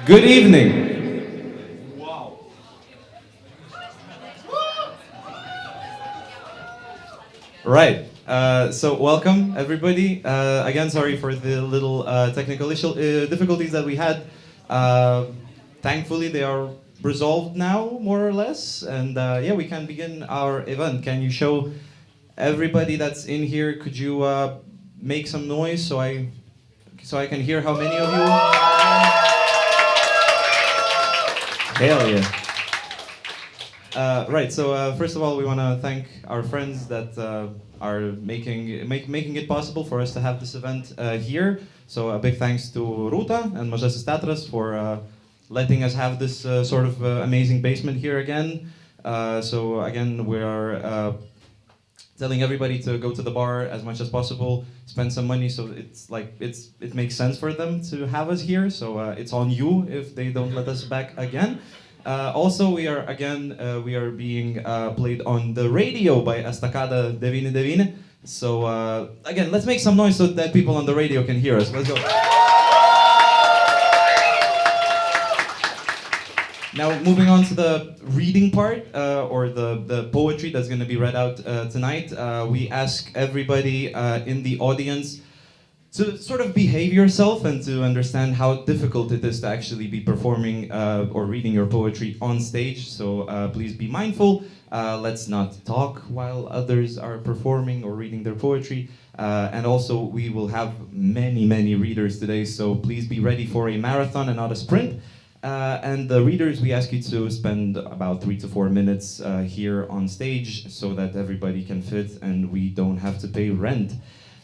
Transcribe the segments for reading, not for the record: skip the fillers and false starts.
Good evening. Wow. Right. So welcome everybody. Again, sorry for the little technical difficulties that we had. Thankfully, they are resolved now, more or less, and yeah, we can begin our event. Can you show everybody that's in here? Could you make some noise so I can hear how many of you? Hell yeah. Right, so first of all, we want to thank our friends that are making it possible for us to have this event here. So a big thanks to Ruta and Mažasis Teatras for letting us have this sort of amazing basement here again. So again, we are telling everybody to go to the bar as much as possible, spend some money, so it makes sense for them to have us here. So it's on you if they don't let us back again. Also, we are being played on the radio by estakada99. So again, let's make some noise so that people on the radio can hear us. Let's go. Now, moving on to the reading part, or the poetry that's going to be read out tonight, we ask everybody in the audience to sort of behave yourself and to understand how difficult it is to actually be performing or reading your poetry on stage. So please be mindful. Let's not talk while others are performing or reading their poetry. And also, we will have many readers today, so please be ready for a marathon and not a sprint. And the readers, we ask you to spend about 3 to 4 minutes here on stage so that everybody can fit and we don't have to pay rent.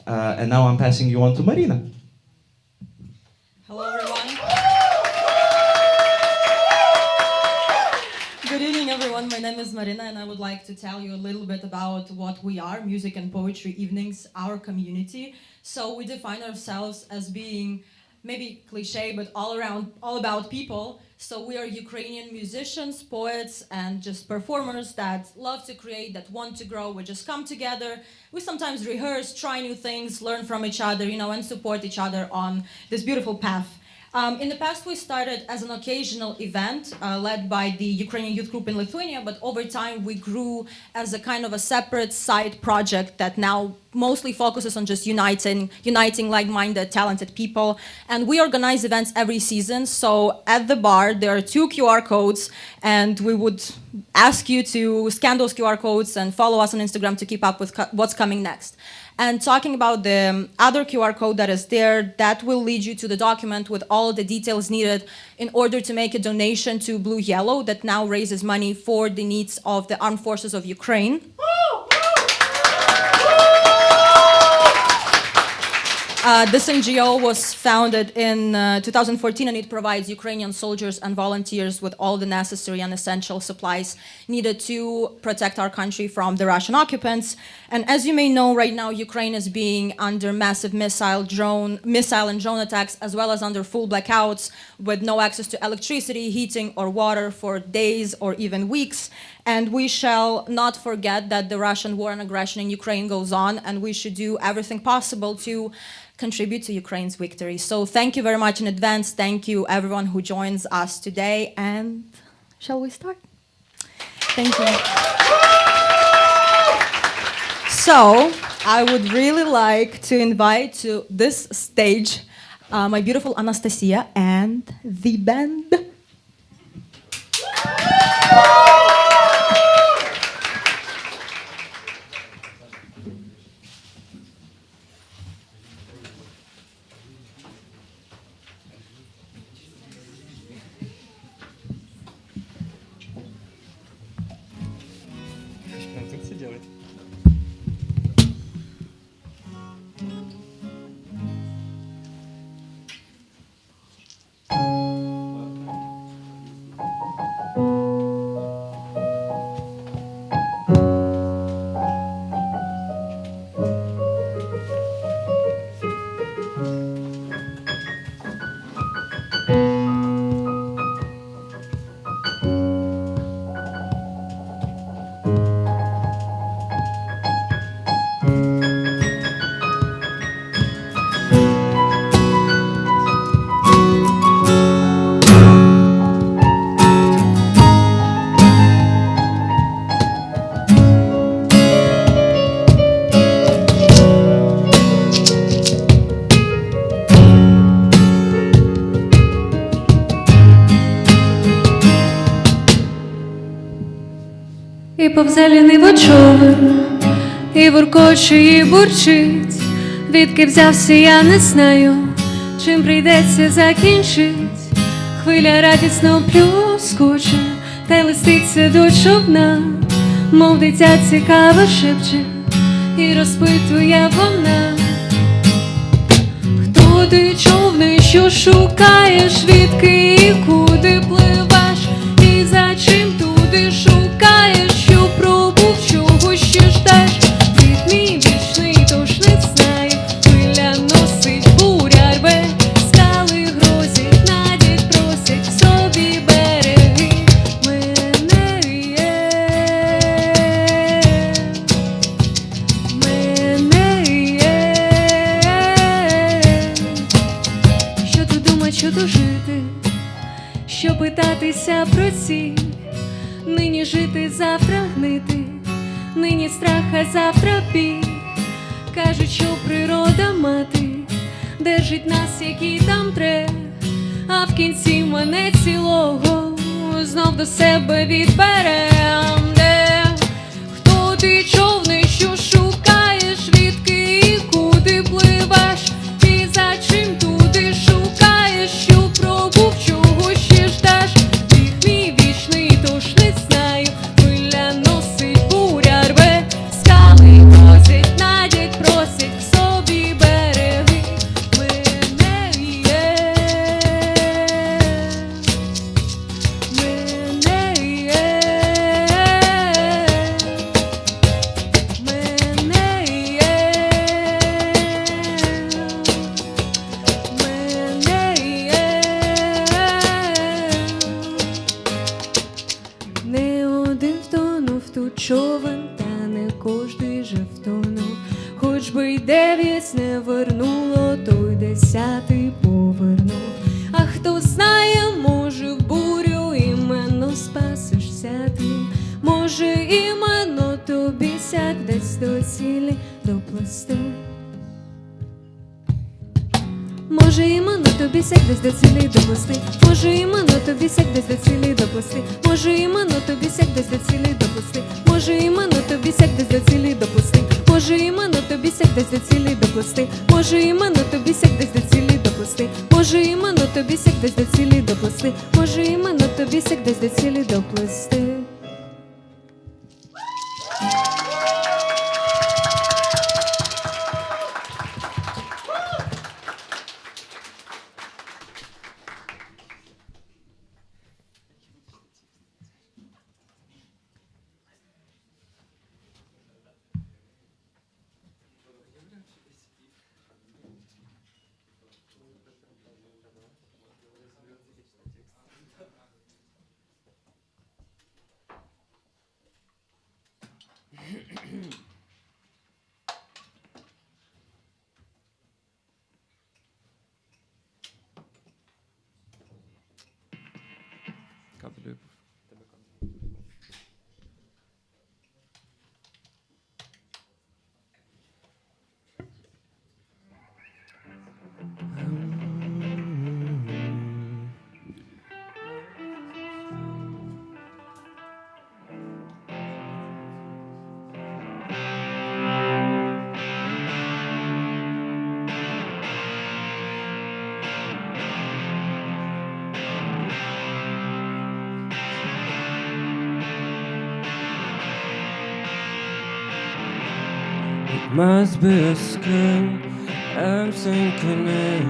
And now I'm passing you on to Marina. Hello, everyone. Good evening, everyone. My name is Marina, and I would like to tell you a little bit about what we are, Music and Poetry Evenings, our community. So we define ourselves as being maybe cliche, but all about people. So we are Ukrainian musicians, poets, and just performers that love to create, that want to grow. We just come together. We sometimes rehearse, try new things, learn from each other, and support each other on this beautiful path. In the past, we started as an occasional event led by the Ukrainian youth group in Lithuania, but over time we grew as a kind of a separate side project that now mostly focuses on just uniting like-minded, talented people. And we organize events every season. So at the bar, there are 2 QR codes, and we would ask you to scan those QR codes and follow us on Instagram to keep up with what's coming next. And talking about the other QR code that is there, that will lead you to the document with all the details needed in order to make a donation to Blue Yellow that now raises money for the needs of the armed forces of Ukraine. This NGO was founded in 2014, and it provides Ukrainian soldiers and volunteers with all the necessary and essential supplies needed to protect our country from the Russian occupants. And as you may know, right now, Ukraine is being under massive missile and drone attacks, as well as under full blackouts with no access to electricity, heating, or water for days or even weeks. And we shall not forget that the Russian war and aggression in Ukraine goes on, and we should do everything possible to contribute to Ukraine's victory. So thank you very much in advance. Thank you everyone who joins us today. And shall we start? Thank you. So I would really like to invite to this stage my beautiful Anastasiia and the band. несе ліниво човен, і воркоче, і бурчить. Відки взявся, я не знаю, чим прийдеться закінчить. Хвиля радісно плюскоче, та й листиться до човна, мов дитя цікаво шепче, і розпитує вона. Хто ти, човне, що шукаєш, відки і куди пливеш, і за чим туди шукаєш, що пробув, чого ще ждеш? Світ мій вічний, тож не знаю, хвиля носить, буря рве, скали грозять, надять просять собі береги. Мене є, мене є. Що тут думать, що тут жити, що питатися про ціль. Нині жити, завтра гнити, нині страх, а завтра біль. Кажуть, що природа мати держить нас, які там тре, а в кінці мене цілого знов до себе відберем. Де? Хто ти, човне, що шукаєш, відки і куди пливеш, і за чим туди шукаєш, що пробув, чого ще ждеш? Гріх мій вічний, тож не знаю, хвиля носить, буря рве, скали грозять, надять просять собі береги. Мене є, мене є, мене є, мене є. Не один втонув тут човен, та не кожний же втонув. Хоч би й 9 не вернуло, то й 10 повернув. А хто знає, може в бурю іменно спасишся ти. Може іменно тобі сяк десь до цілі доплисти. Може іменно тобі сяк десь до цілі доплисти. Може іменно тобі сяк десь до цілі доплисти. Може іменно тобі сяк десь до цілі доплисти. Може іменно тобі сяк десь до цілі доплисти. Може іменно тобі сяк десь до цілі доплисти. Може іменно тобі сяк десь до цілі доплисти. Може іменно тобі сяк десь до цілі доплисти. Може іменно тобі сяк десь до цілі доплисти. Must be a skill, I'm sinking in.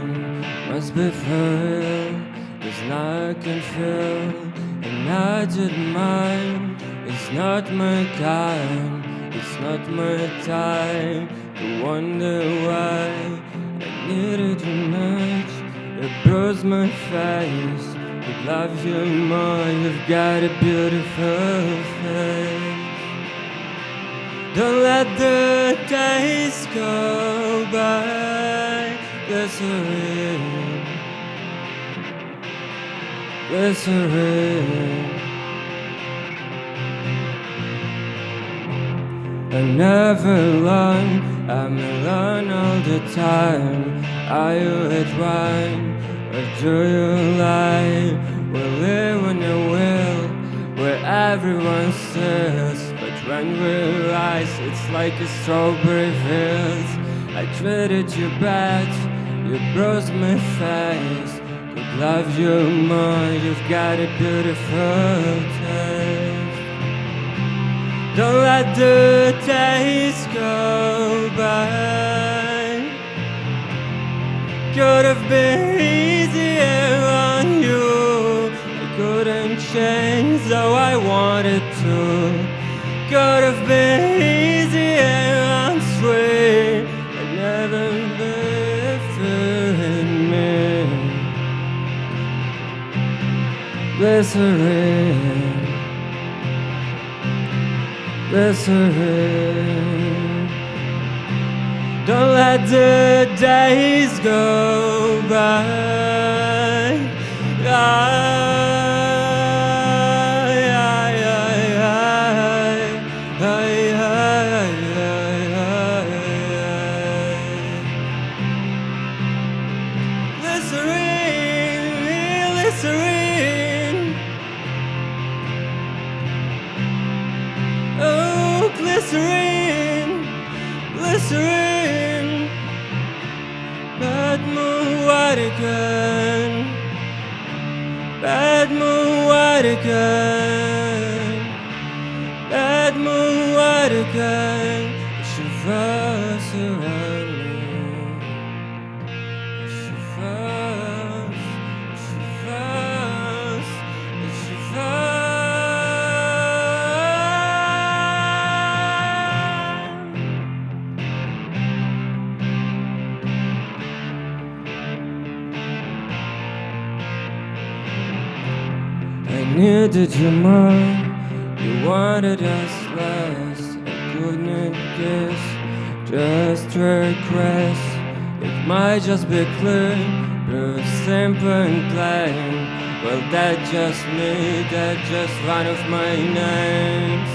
Must be for real, 'cause now I can feel. And I did mine, it's not my kind, it's not my time to wonder why I need it too much. It blows my face, it loves you more, you've got a beautiful face. Don't let the days go by, glycerin, glycerin. I'm never alone, I'm alone all the time. Are you at wine, or do you lie? We'll live when you will, where everyone says, but when we rise, it's like a strawberry field. I treated you bad, you bruised my face. Could love you more, you've got a beautiful taste. Don't let the days go by. Could have been easier on you. I couldn't change though I wanted to. Could have been easier and sweet. I never lived in me. Glycerine, glycerine. Don't let the days go by. Glycerine, glycerine. Oh, glycerine, glycerine. Bad moon white again. Bad moon white again. Bad moon white again. It shivers around me. It shivers, it shivers, it shivers. I needed you more, you wanted us less. I couldn't guess, just regress. It might just be clear, but simple and plain. Well, that's just me, that's just one of my names.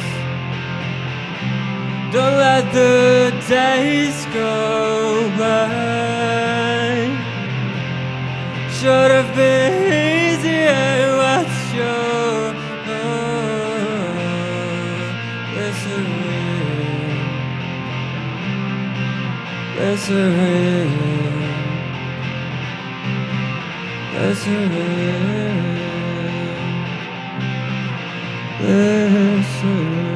Don't let the days go by. Should have been easier, what's your glycerine, glycerine, glycerine, glycerine.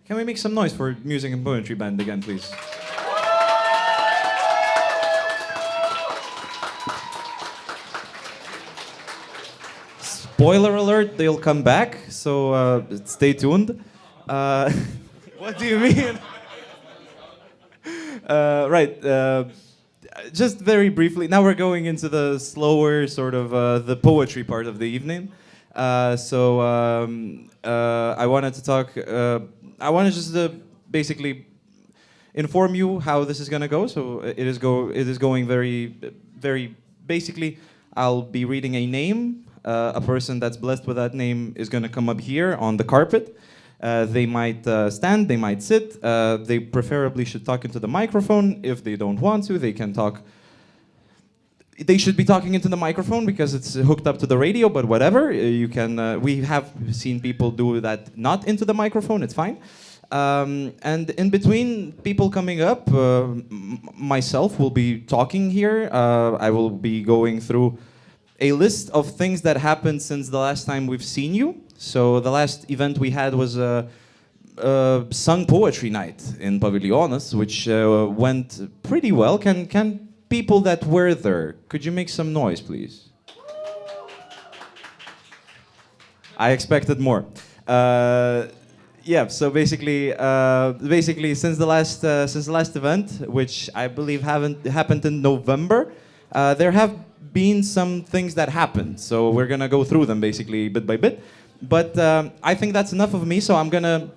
Can we make some noise for Music and Poetry Band again, please? Spoiler alert, they'll come back, so stay tuned. What do you mean? Right, just very briefly, now we're going into the slower sort of the poetry part of the evening. I wanted to talk, I wanted just to basically inform you how this is going to go. So it is going very basically. I'll be reading a name. A person that's blessed with that name is going to come up here on the carpet. They might stand, they might sit. They preferably should talk into the microphone. If they don't want to, they can talk. They should be talking into the microphone because it's hooked up to the radio, but whatever. You can. We have seen people do that not into the microphone, it's fine. And in between people coming up, myself will be talking here. I will be going through a list of things that happened since the last time we've seen you. So the last event we had was a sung poetry night in Paviljonas, which went pretty well. Can people that were there, could you make some noise, please? I expected more. Yeah, so basically since the last event, which I believe happened in November, there have been some things that happened. So we're gonna go through them basically bit by bit. But I think that's enough of me. So I'm gonna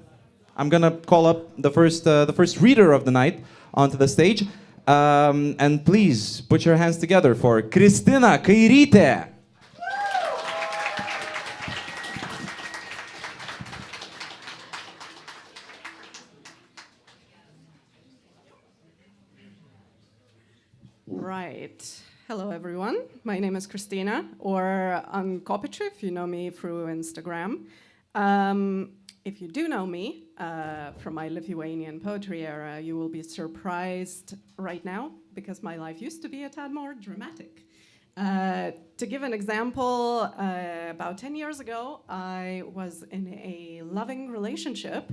call up the first reader of the night onto the stage. And please put your hands together for Kristina Kairytė. Right. Hello, everyone. My name is Kristina, or Poetry, if you know me through Instagram. If you do know me from my Lithuanian poetry era, you will be surprised right now because my life used to be a tad more dramatic. To give an example, about 10 years ago, I was in a loving relationship,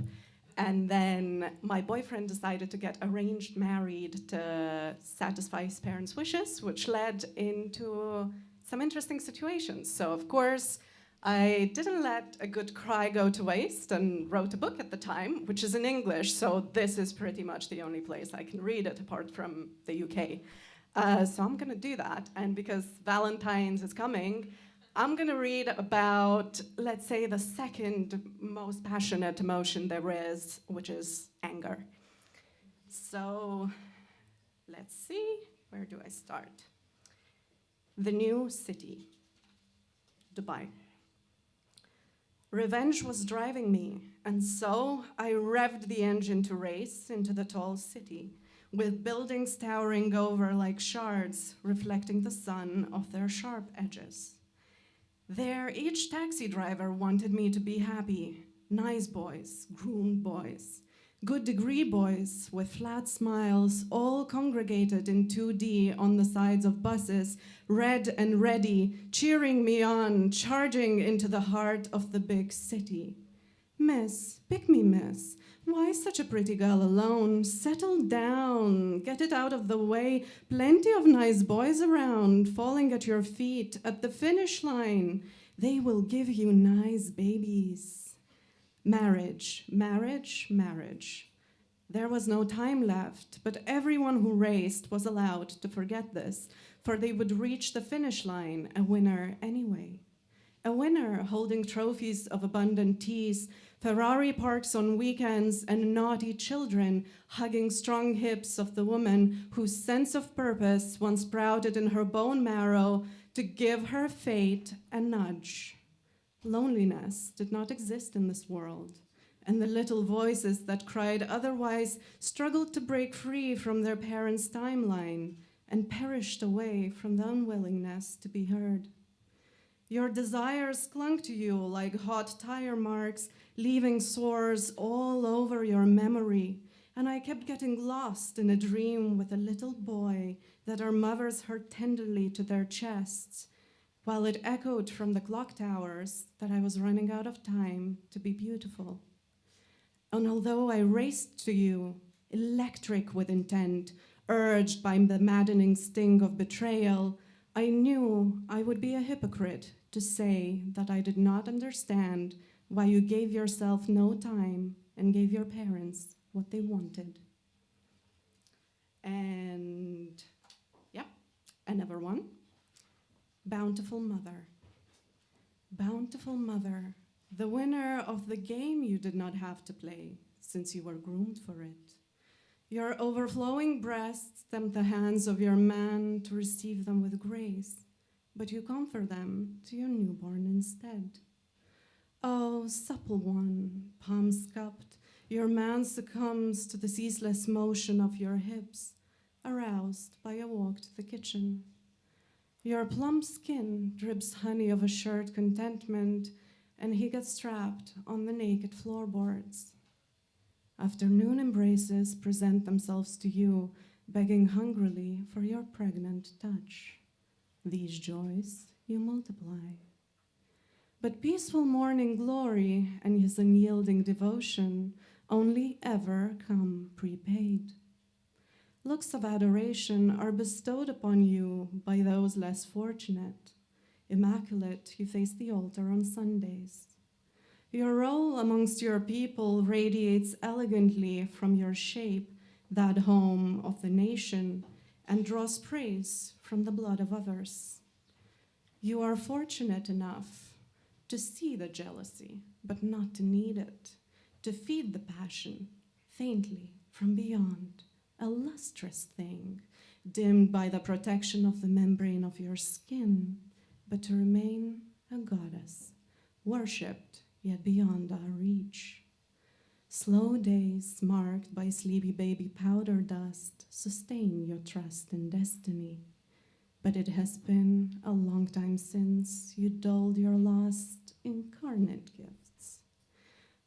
and then my boyfriend decided to get arranged married to satisfy his parents' wishes, which led into some interesting situations. So, of course, I didn't let a good cry go to waste and wrote a book at the time, which is in English, so this is pretty much the only place I can read it apart from the UK. So I'm gonna do that, and because Valentine's is coming, I'm gonna read about, let's say, the second most passionate emotion there is, which is anger. So let's see, where do I start? The new city, Dubai. Revenge was driving me, and so I revved the engine to race into the tall city, with buildings towering over like shards, reflecting the sun off their sharp edges. There, each taxi driver wanted me to be happy. Nice boys, groomed boys, good degree boys with flat smiles, all congregated in 2D on the sides of buses, red and ready, cheering me on, charging into the heart of the big city. Miss, pick me, miss. Why such a pretty girl alone? Settle down, get it out of the way. Plenty of nice boys around, falling at your feet at the finish line. They will give you nice babies. Marriage, marriage, marriage. There was no time left, but everyone who raced was allowed to forget this, for they would reach the finish line a winner anyway. A winner holding trophies of abundant teas, Ferrari parks on weekends, and naughty children hugging strong hips of the woman whose sense of purpose once sprouted in her bone marrow to give her fate a nudge. Loneliness did not exist in this world, and the little voices that cried otherwise struggled to break free from their parents' timeline and perished away from the unwillingness to be heard. Your desires clung to you like hot tire marks, leaving sores all over your memory, and I kept getting lost in a dream with a little boy that our mothers held tenderly to their chests, while it echoed from the clock towers that I was running out of time to be beautiful. And although I raced to you, electric with intent, urged by the maddening sting of betrayal, I knew I would be a hypocrite to say that I did not understand why you gave yourself no time and gave your parents what they wanted. And yeah, another one. Bountiful Mother. Bountiful Mother, the winner of the game you did not have to play, since you were groomed for it. Your overflowing breasts tempt the hands of your man to receive them with grace, but you comfort them to your newborn instead. Oh, supple one, palms cupped, your man succumbs to the ceaseless motion of your hips, aroused by a walk to the kitchen. Your plump skin drips honey of assured contentment, and he gets trapped on the naked floorboards. Afternoon embraces present themselves to you, begging hungrily for your pregnant touch. These joys you multiply. But peaceful morning glory and his unyielding devotion only ever come prepaid. Looks of adoration are bestowed upon you by those less fortunate. Immaculate, you face the altar on Sundays. Your role amongst your people radiates elegantly from your shape, that home of the nation, and draws praise from the blood of others. You are fortunate enough to see the jealousy, but not to need it, to feed the passion faintly from beyond, a lustrous thing, dimmed by the protection of the membrane of your skin, but to remain a goddess, worshipped yet beyond our reach. Slow days marked by sleepy baby powder dust sustain your trust in destiny, but it has been a long time since you dulled your last incarnate gifts.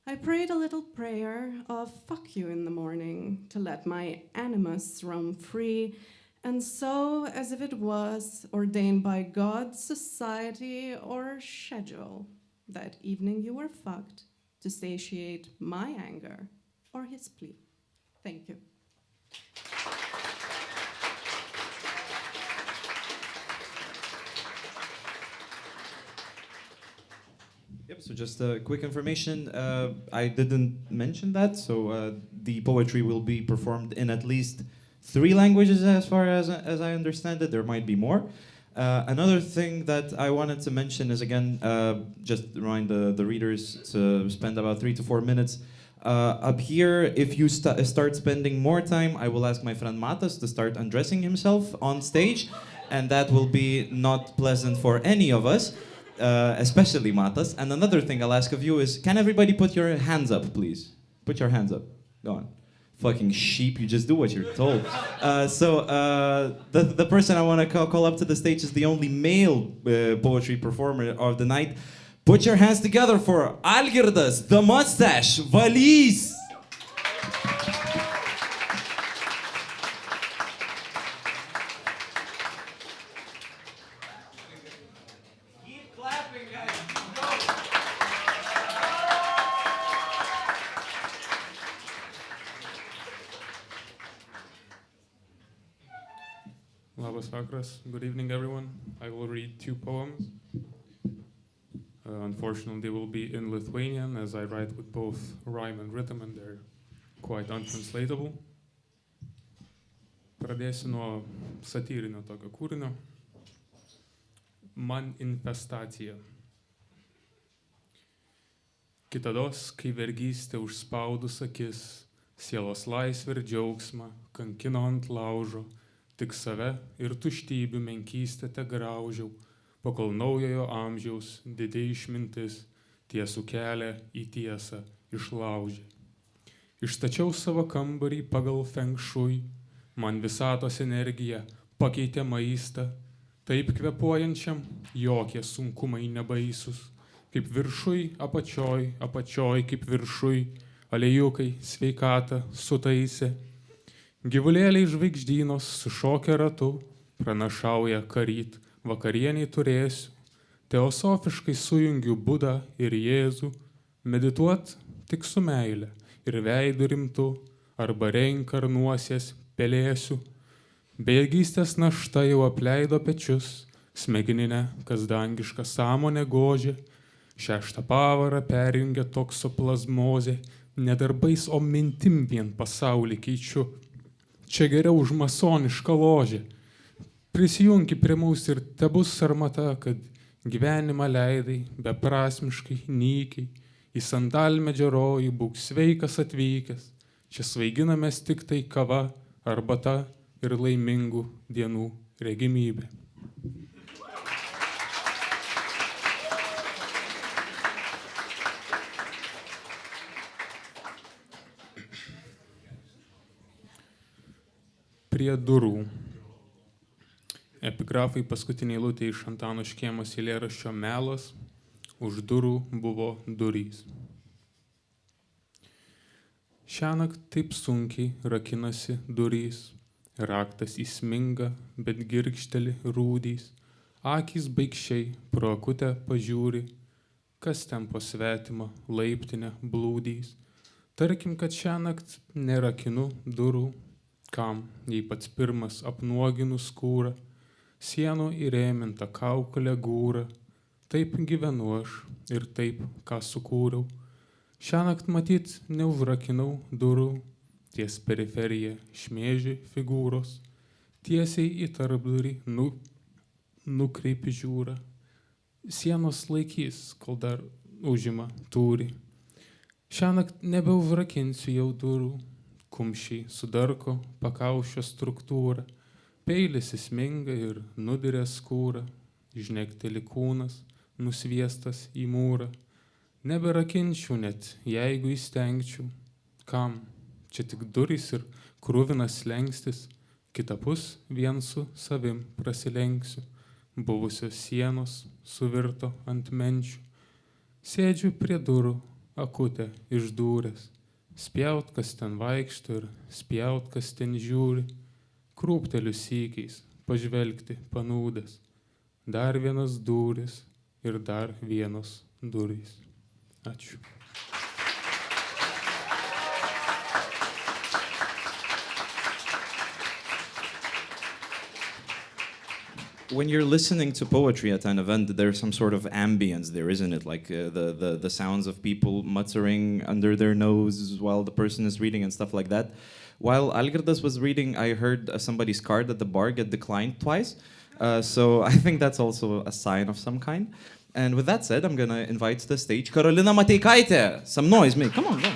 I prayed a little prayer of fuck you in the morning to let my animus roam free, and so, as if it was ordained by God, society, or schedule, that evening you were fucked to satiate my anger or his plea. Thank you. Yep, so just quick information. I didn't mention that, so the poetry will be performed in at least 3 languages as far as I understand it. There might be more. Another thing that I wanted to mention is, again, just remind the readers to spend about 3 to 4 minutes up here. If you start spending more time, I will ask my friend Matas to start undressing himself on stage, and that will be not pleasant for any of us. Especially Matas. And another thing I'll ask of you is, can everybody put your hands up, please? Put your hands up. Go on. Fucking sheep, you just do what you're told. The person I want to call up to the stage is the only male poetry performer of the night. Put your hands together for Algirdas, the mustache, Valys. Labas vakaras. Good evening, everyone. I will read 2 poems. Unfortunately, they will be in Lithuanian, as I write with both rhyme and rhythm, and they're quite untranslatable. Pradėsiu nuo satyrinio tokio kūrinio. Man infestacija. Kitados, kai vergystė užspaudus akis, sielos laisvę ir džiaugsmą kankino ant laužo, tik save ir tuštybių menkystę te graužiau, pakol naujojo amžiaus didė išmintis tiesų kelią į tiesą išlaužė. Ištačiau savo kambarį pagal feng shui, man visatos energija pakeitė maistą, taip kvepuojančiam jokie sunkumai nebaisus, kaip viršui, apačioj kaip viršui, alėjukai sveikatą sutaisė. Gyvulėliai žvaigždynos sušokia ratu, pranašauja karyt, vakarieniai turėsiu. Teosofiškai sujungiu Budą ir Jėzų, medituot tik su meile ir veidu rimtu, arba reinkarnuosies pelėsiu. Bejėgystės našta jau apleido pečius, smegeninę, kas dangiška sąmonė gožė. 6 pavarą perjungia toksoplazmozė, ne darbais, o mintim vien pasaulį keičiu. Čia geriau už masonišką ložę. Prisijungi prie mūsų ir tebus sarmata, kad gyvenimą leidai beprasmiškai, nykiai, į sandalmedžio rojų būk sveikas atvykęs. Čia svaiginamės tik tai kava, arbata ir laimingų dienų regimybė. Prie durų. Epigrafai paskutinė eilutė iš Antano Škėmos eilėraščio Melas. Už durų buvo durys. Šiąnakt taip sunkiai rakinasi durys. Raktas įsminga, bet girgžteli rūdys. Akys baigščiai pro akutę pažiūri. Kas ten po svetimą laiptinę blūdys. Tarkim, kad šiąnakt nerakinu durų. Kam, jei pats pirmas apnuoginu skūrą, sienų įrėminta kaukolė gūra, taip gyvenu aš ir taip, ką sukūriau. Šiąnakt matyt neužrakinau durų, ties periferija šmėži figūros, tiesiai į tarpdurį nukreipi žiūrą. Sienos laikys, kol dar užima tūrį. Šiąnakt nebeužrakinsiu jau durų, kumščiai sudarko pakaušio struktūrą, peilis įsminga ir nudirė skūrą, žnekteli kūnas, nusviestas į mūrą. Neberakinčiau net, jeigu įstengčiau. Kam? Čia tik durys ir kruvinas slengstis, kitapus vien su savim prasilenksiu. Buvusios sienos suvirto ant menčių. Sėdžiu prie durų, akutę išdūręs. Spjaut, kas ten vaikšto ir spjaut, kas ten žiūri. Krūpteliu sykiais, pažvelgti panūdęs. Dar vienas durys ir dar vienos durys. Ačiū. When you're listening to poetry at an event, there's some sort of ambience there, isn't it? Like the sounds of people muttering under their nose while the person is reading and stuff like that. While Algirdas was reading, I heard somebody's card at the bar get declined twice. So I think that's also a sign of some kind. And with that said, I'm going to invite to the stage Karolina Mateikaitė. Some noise, mate. Come on, go.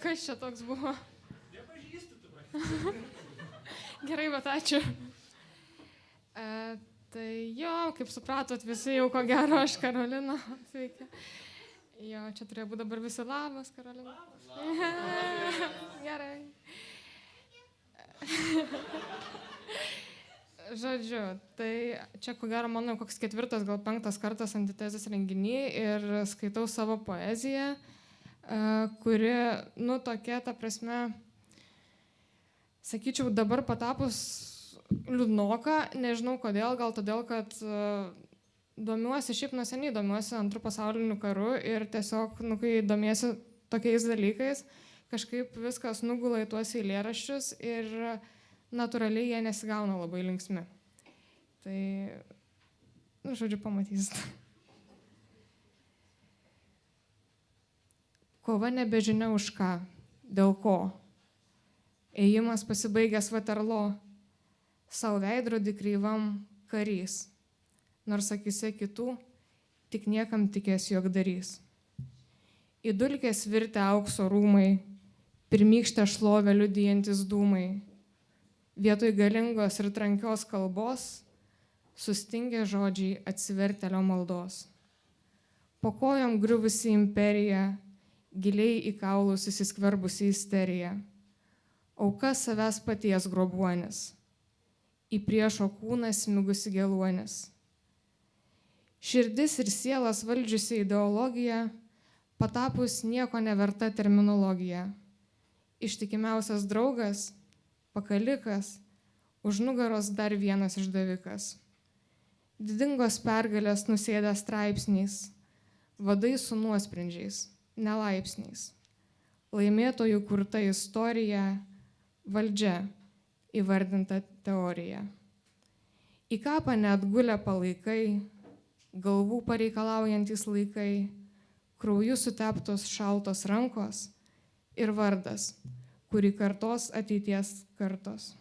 Kas čia toks buvo? Nepažįstu tu. Gerai, bet ačiū. Tai jo, kaip supratot, visi jau ko gero, aš Karolina. Sveiki. Jo, čia turėjo būti dabar visi labas, Karolina. Gerai. Žodžiu, tai čia ko gero mano koks 4, gal 5 kartas Antitezės renginy ir skaitau savo poeziją, kuri, tokia, ta prasme, sakyčiau, dabar patapus liūdnoka, nežinau kodėl, gal todėl, kad domiuosi, šiaip nuo seniai domiuosi Antru pasauliniu karu ir tiesiog, kai domiesi tokiais dalykais, kažkaip viskas nugula į tuos eilėraščius ir natūraliai jie nesigauna labai linksmi. Tai, žodžiu, pamatysit. Kova nebežinia už ką, dėl ko. Ėjimas pasibaigęs Vaterlo. savo veidrodį kreivam karys, nors akise kitų tik niekam tikės juokdarys. Į dulkės virtę aukso rūmai, pirmykštę šlovę liudijantis dūmai, vietoj galingos ir trankios kalbos, sustingę žodžiai atsivertėlio maldos. Po kojom griuvusi imperija, giliai į kaulus įsiskverbusi isterija, auka savęs paties grobuonis, į priešo kūną smigusi geluonis. Širdis ir sielas valdžiusi ideologija, patapus nieko neverta terminologija. Ištikimiausias draugas, pakalikas, už nugaros dar vienas išdavikas. Didingos pergalės nusėdę straipsniais, vadai su nuosprendžiais, nelaipsniais. Laimėtojų kurta istorija, valdžia įvardinta teorija. Į kapą net gulę palaikai, galvų pareikalaujantis laikai, krauju suteptos šaltos rankos ir vardas, kurį kartos ateities kartos.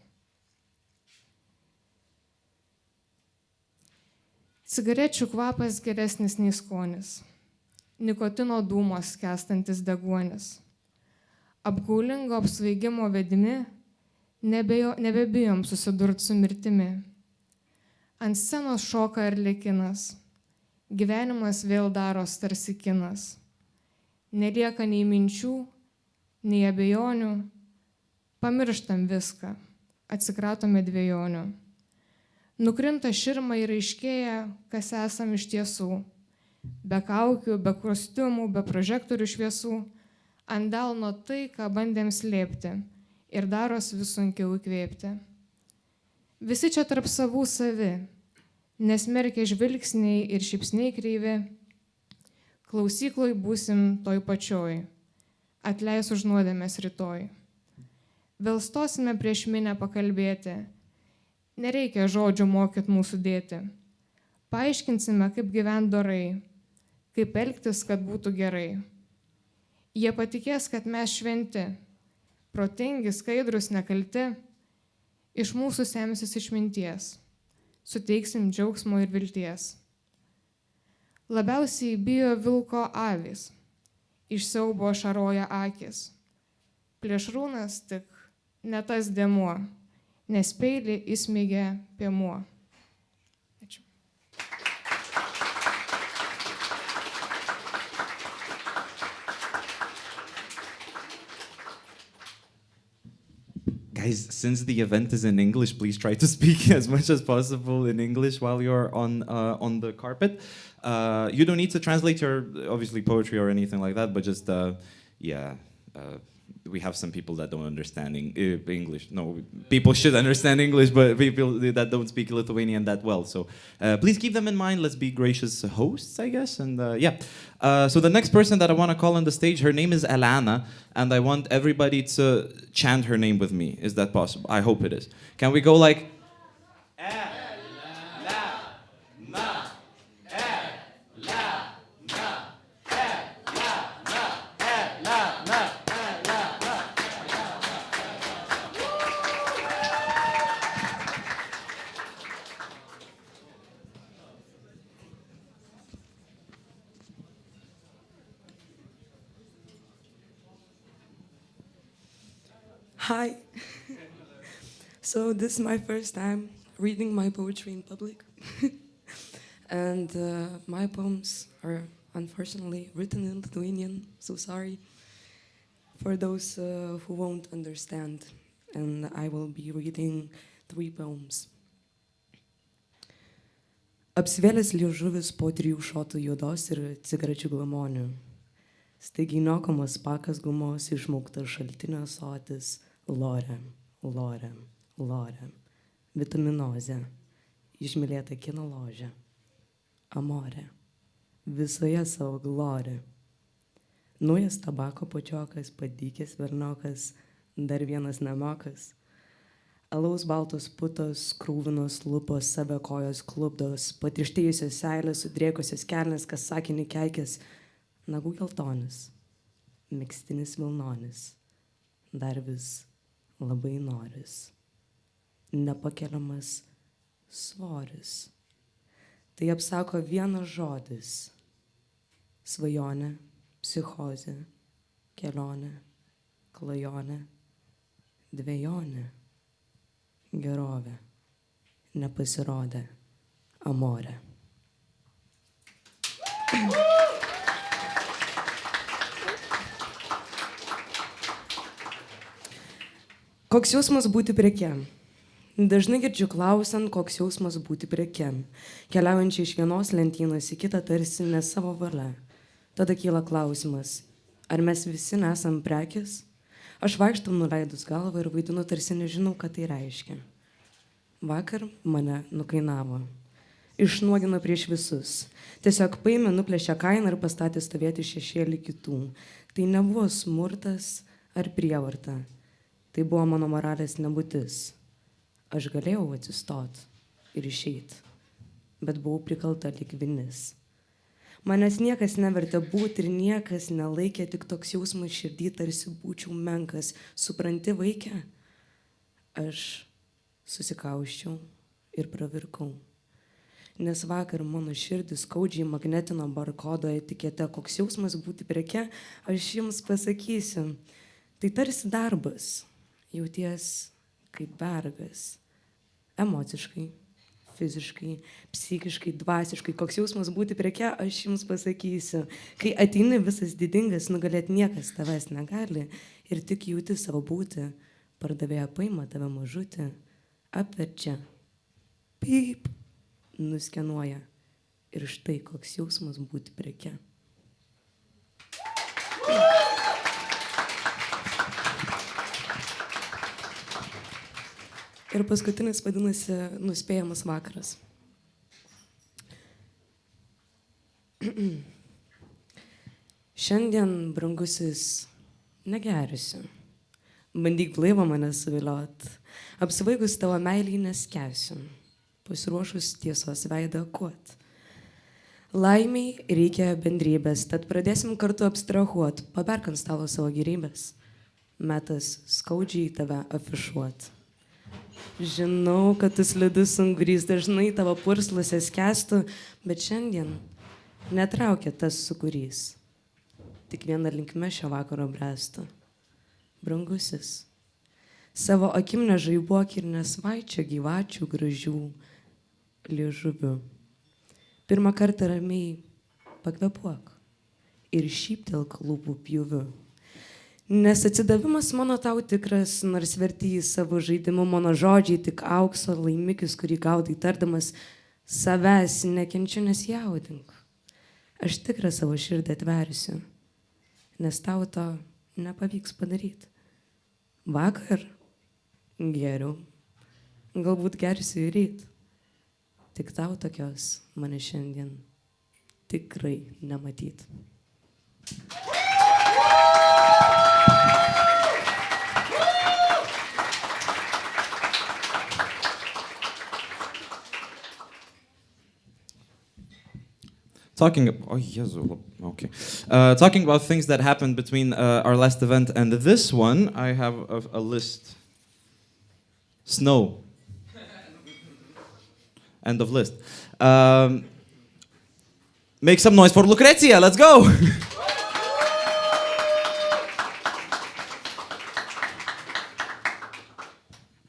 Cigarečių kvapas geresnis nei skonis, nikotino dūmos skęstantis deguonis. Apgaulingo apsvaigimo vedimi nebebijom susidurti su mirtimi. Ant scenos šoka ir likinas, gyvenimas vėl daros tarsi kinas. Nelieka nei minčių, nei abejonių, pamirštam viską, atsikratome dvejonių. Nukrinta širma ir aiškėja, kas esam iš tiesų. Be kaukių, be kostiumų, be prožektorių šviesų, ant delno tai, ką bandėm slėpti ir daros vis sunkiau įkvėpti. Visi čia tarp savų savi, nesmerkia žvilgsniai ir šypsniai kreivi. Klausykloj būsim toj pačioj, atleis už nuodėmes rytoj. Vėl stosime prieš minę pakalbėti, nereikia žodžių mokyt mūsų dėti. Paaiškinsime, kaip gyvent dorai, kaip elgtis, kad būtų gerai. Jie patikės, kad mes šventi, protingi, skaidrus, nekalti, iš mūsų semsis išminties, suteiksim džiaugsmo ir vilties. Labiausiai bijo vilko avys, iš siaubo šaroja akis. Plėšrūnas tik ne tas dėmuo, nes peilį įsmeigė piemuo. Ačiū. Guys, since the event is in English, please try to speak as much as possible in English while you're on the carpet. You don't need to translate your, obviously, poetry or anything like that, but just, we have some people that don't understand English. No, people should understand English, but people that don't speak Lithuanian that well. So please keep them in mind. Let's be gracious hosts, I guess. And so the next person that I want to call on the stage, her name is Elana, and I want everybody to chant her name with me. Is that possible? I hope it is. Can we go like... Hi. So this is my first time reading my poetry in public. And my poems are unfortunately written in Lithuanian, so sorry for those who won't understand. And I will be reading 3 poems. Apsivėlęs liežuvis po 3 šotų juodos ir cigarečių glamonių. Staigiai niokomas pakas gumos išmauktas šaltinio sotis. Lore, lore, lore. Vitaminozė. Išmylėta kino ložė. Amore. Visoje savo glorė. Naujas tabako počiokas, padykęs vernokas, dar vienas nemokas. Alaus baltos putos, krūvinos lupos, save kojos klubdos, patirštėjusios seilės, sudrėkusios kelnes, kas sakinį keikės, nagų geltonis, mikstinis vilnonis, dar vis labai noris. nepakeliamas svoris. Tai apsako vienas žodis - svajonė, psichozė, kelionė, klajonė, dvejonė, gerovė, nepasirodė, amorė. Koks jausmas būti preke? Dažnai girdžiu klausiant, koks jausmas būti preke, keliaujančiai iš vienos lentynos į kitą tarsi ne savo valia. Tada kyla klausimas, ar mes visi nesam prekės? Aš vaikštau nuleidus galvą ir vaidinu tarsi nežinau, ką tai reiškia. Vakar mane nukainavo. Išnuogino prieš visus. Tiesiog paėmė, nuplėšė kainą ir pastatė stovėti šešėlį kitų. Tai nebuvo smurtas ar prievarta. Tai buvo mano moralės nebūtis. Aš galėjau atsistot ir išeit, bet buvau prikalta lyg vinis. Manęs niekas nevertė būti ir niekas nelaikė, tik toks jausmas širdį tarsi būčiau menkas. Supranti, vaikė? Aš susikauščiau ir pravirkau. Nes vakar mano širdį skaudžiai magnetino barkodo etikete. Koks jausmas būti preke, aš jums pasakysiu. Tai tarsi darbas, jauties kaip vergas. Emociškai, fiziškai, psichiškai, dvasiškai. Koks jausmas būti preke, aš jums pasakysiu. Kai ateini visas didingas, nugalėti niekas tavęs negali ir tik jauti savo būti. Pardavėja paima tave mažutį, apverčia, pyp, nuskenuoja. Ir štai koks jausmas būti preke. Ir paskutinis vadinasi nuspėjamas vakaras. Šiandien, brangusis, negerisiu. Bandyk blaivą mane suviliot. Apsvaigus tavo meilį neskęsiu. Pasiruošus tiesos veidą kuot. Laimiai reikia bendrybės, tad pradėsim kartu abstrahuot. Paberk ant stalo savo gėrybės. Metas skaudžiai tave afišuot. Žinau, kad tu slidus ungurys, dažnai tavo purslose skęstų, bet šiandien netraukia tas sūkurys. Tik viena linkme šio vakaro bręstų. Brangusis, savo akim nežaibuok ir nesvaičia gyvačių gražių liežuvių. Pirmą kartą ramiai pakvepuok ir šyptelk lūpų pjūviu. Nes atsidavimas mano tau tikras, nors verti į savo žaidimu mano žodžiai tik aukso laimikis, kurį gaudai tardamas, savęs nekenčiu, nesjaudink. Aš tikrą savo širdį atversiu, nes tau to nepavyks padaryti. Vakar geriau, galbūt gersiu ir ryt. Tik tau tokios mane šiandien tikrai nematyt. Talking about things that happened between our last event and this one, I have a list. Snow. End of list. Make some noise for Lucrezia. Let's go.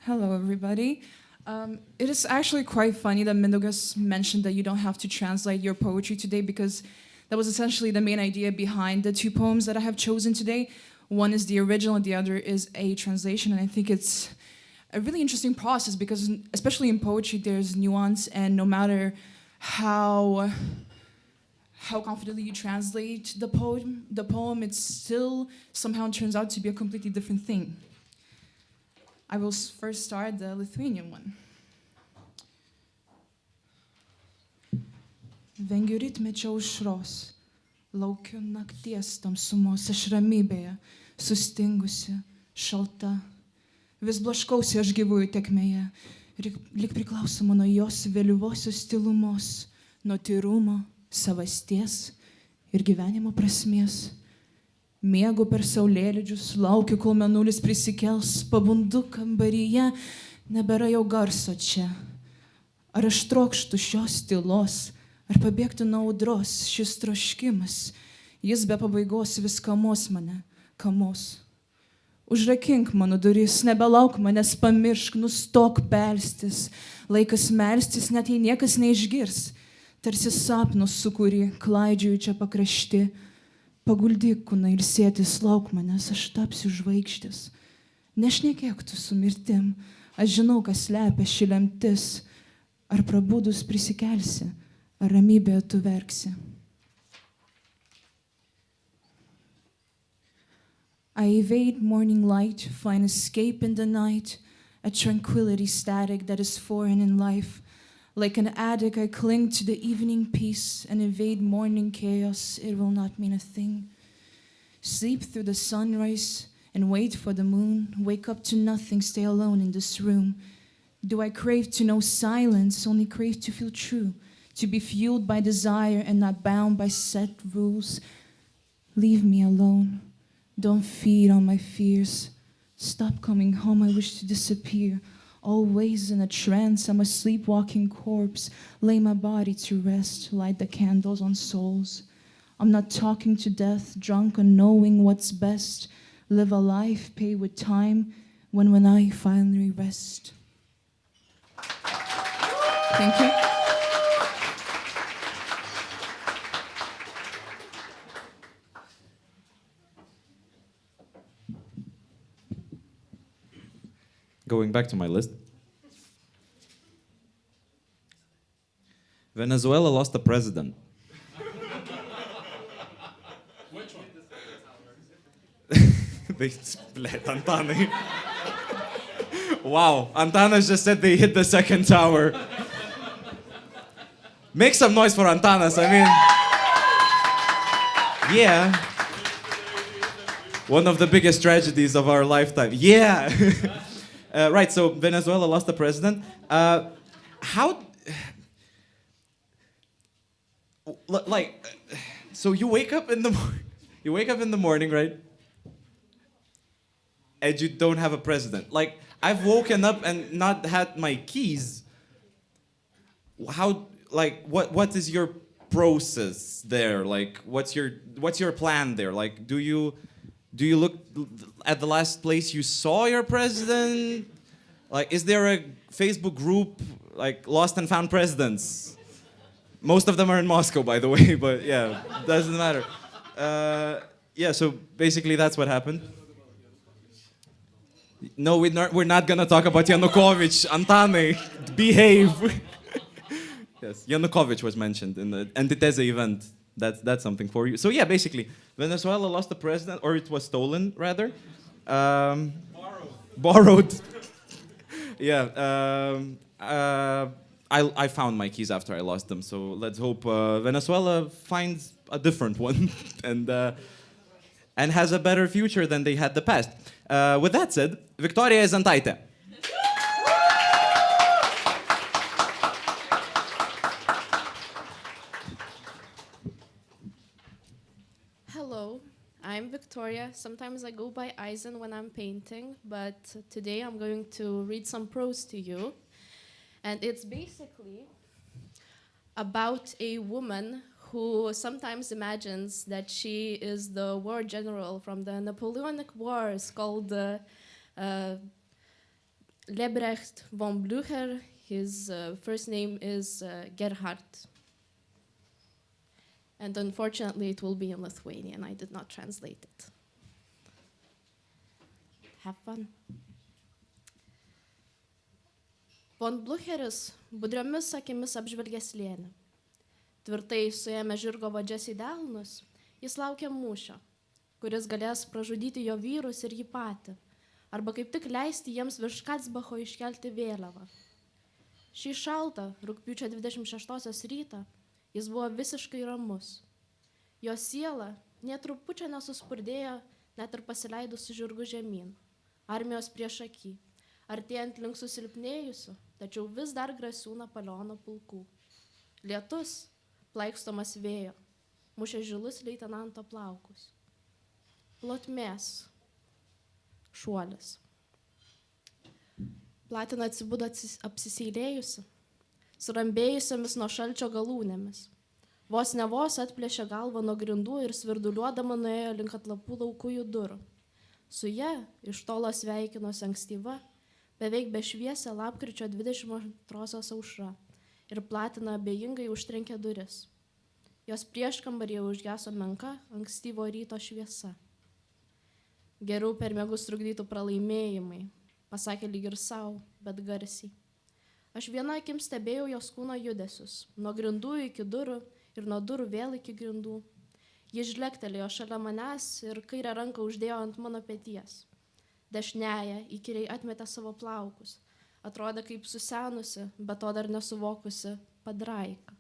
Hello, everybody. It is actually quite funny that Mindaugas mentioned that you don't have to translate your poetry today, because that was essentially the main idea behind the two poems that I have chosen today. One is the original and the other is a translation, and I think it's a really interesting process because especially in poetry there's nuance, and no matter how confidently you translate the poem, it still somehow turns out to be a completely different thing. I will first start the Lithuanian one. Vengiu rytmečio aušros, laukiu nakties tamsumos, aš ramybėje, sustingusi, šalta. Vis blaškausi aš gyvųjų tekmėje, lyg priklausoma nuo jos vėlyvosios tylumos, nuo tyrumo, savasties ir gyvenimo prasmės. Miegu per saulėlydžius, laukiu, kol mėnulis prisikels, pabundu kambaryje, nebėra jau garso čia. Ar aš trokštų šios tylos, ar pabėgtų nuo audros šis troškimas, jis be pabaigos vis kamos mane, kamos. Užrakink mano duris, nebelauk manęs, pamiršk, nustok belstis, laikas melstis, net jei niekas neišgirs, tarsi sapnus sukūri, klaidžioju čia pakrašti, paguldyk kūną ir sėtis, lauk manęs, aš tapsiu žvaigždės. Nešnekėk tu su mirtim, aš žinau, kas slepia ši lemtis, ar prabudus prisikelsi, ar ramybėje tu verksi. I evade morning light, find escape in the night, a tranquility static that is foreign in life. Like an addict, I cling to the evening peace and evade morning chaos. It will not mean a thing. Sleep through the sunrise and wait for the moon. Wake up to nothing, stay alone in this room. Do I crave to know silence, only crave to feel true, to be fueled by desire and not bound by set rules? Leave me alone. Don't feed on my fears. Stop coming home, I wish to disappear. Always in a trance, I'm a sleepwalking corpse. Lay my body to rest, light the candles on souls. I'm not talking to death, drunk on knowing what's best. Live a life, pay with time, when I finally rest. Thank you. Going back to my list. Venezuela lost a president. Which one? They split, Antanai. Wow, Antanas just said they hit the second tower. Make some noise for Antanas, I mean... Yeah. One of the biggest tragedies of our lifetime. Yeah! Right, so Venezuela lost the president. So you wake up in the morning, right? And you don't have a president. Like, I've woken up and not had my keys. What is your process there? Like, what's your plan there? Like, do you look at the last place you saw your president? Like, is there a Facebook group, like, Lost and Found Presidents? Most of them are in Moscow, by the way, but yeah, doesn't matter. Yeah, so basically that's what happened. No, we're not gonna talk about Yanukovych. Antanai, behave. Yes, Yanukovych was mentioned in the Antitezė event. That's something for you. So yeah, basically, Venezuela lost the president, or it was stolen, rather. Borrowed. Yeah. I found my keys after I lost them, so let's hope Venezuela finds a different one and has a better future than they had the past. With that said, Viktorija Zantaitė. Hello, I'm Victoria. Sometimes I go by Eisen when I'm painting, but today I'm going to read some prose to you. And it's basically about a woman who sometimes imagines that she is the war general from the Napoleonic Wars called Lebrecht von Blücher. His first name is Gerhard. And unfortunately, it will be in Lithuanian. I did not translate it. Have fun. Von Blücheris budriomis akimis apžvelgė slėnį. Tvirtai suėmė žirgo vadžias į delnus, jis laukia mūšio, kuris galės pražudyti jo vyrus ir jį patį, arba kaip tik leisti jiems virš Kacbacho iškelti vėliavą. Šį šaltą, rugpjūčio 26 rytą, jis buvo visiškai ramus. Jo siela nė trupučio nesuspurdėjo, net ir pasileidus su žirgu žemyn, armijos priešaky, artėjant link susilpnėjusių, tačiau vis dar grasių Napoleono pulkų. Lietus, plaikstomas vėjo, mušė žilus leitenanto plaukus. Plotmės, šuolis. Platina atsibudo apsiseilėjusi, surambėjusiamis nuo šalčio galūnėmis. Vos ne vos atplėšė galvą nuo grindų ir svirduliuodama nuėjo link atlapų laukųjų durų. Su ja iš tolo sveikinosi ankstyva, beveik bešviesė lapkričio 22-osios aušra ir Platina abejingai užtrenkė duris. Jos prieškambaryje užgeso menka ankstyvo ryto šviesa. Geriau per miegus trukdytų pralaimėjimai, pasakė lyg ir savo, bet garsiai. Aš viena akim stebėjau jos kūno judesius, nuo grindų iki durų ir nuo durų vėl iki grindų. Ji žlektelėjo šalia manęs ir kairę ranką uždėjo ant mano peties. Dešiniąja įkyriai atmetė savo plaukus. Atrodė kaip susenusi, bet to dar nesuvokusi padraika.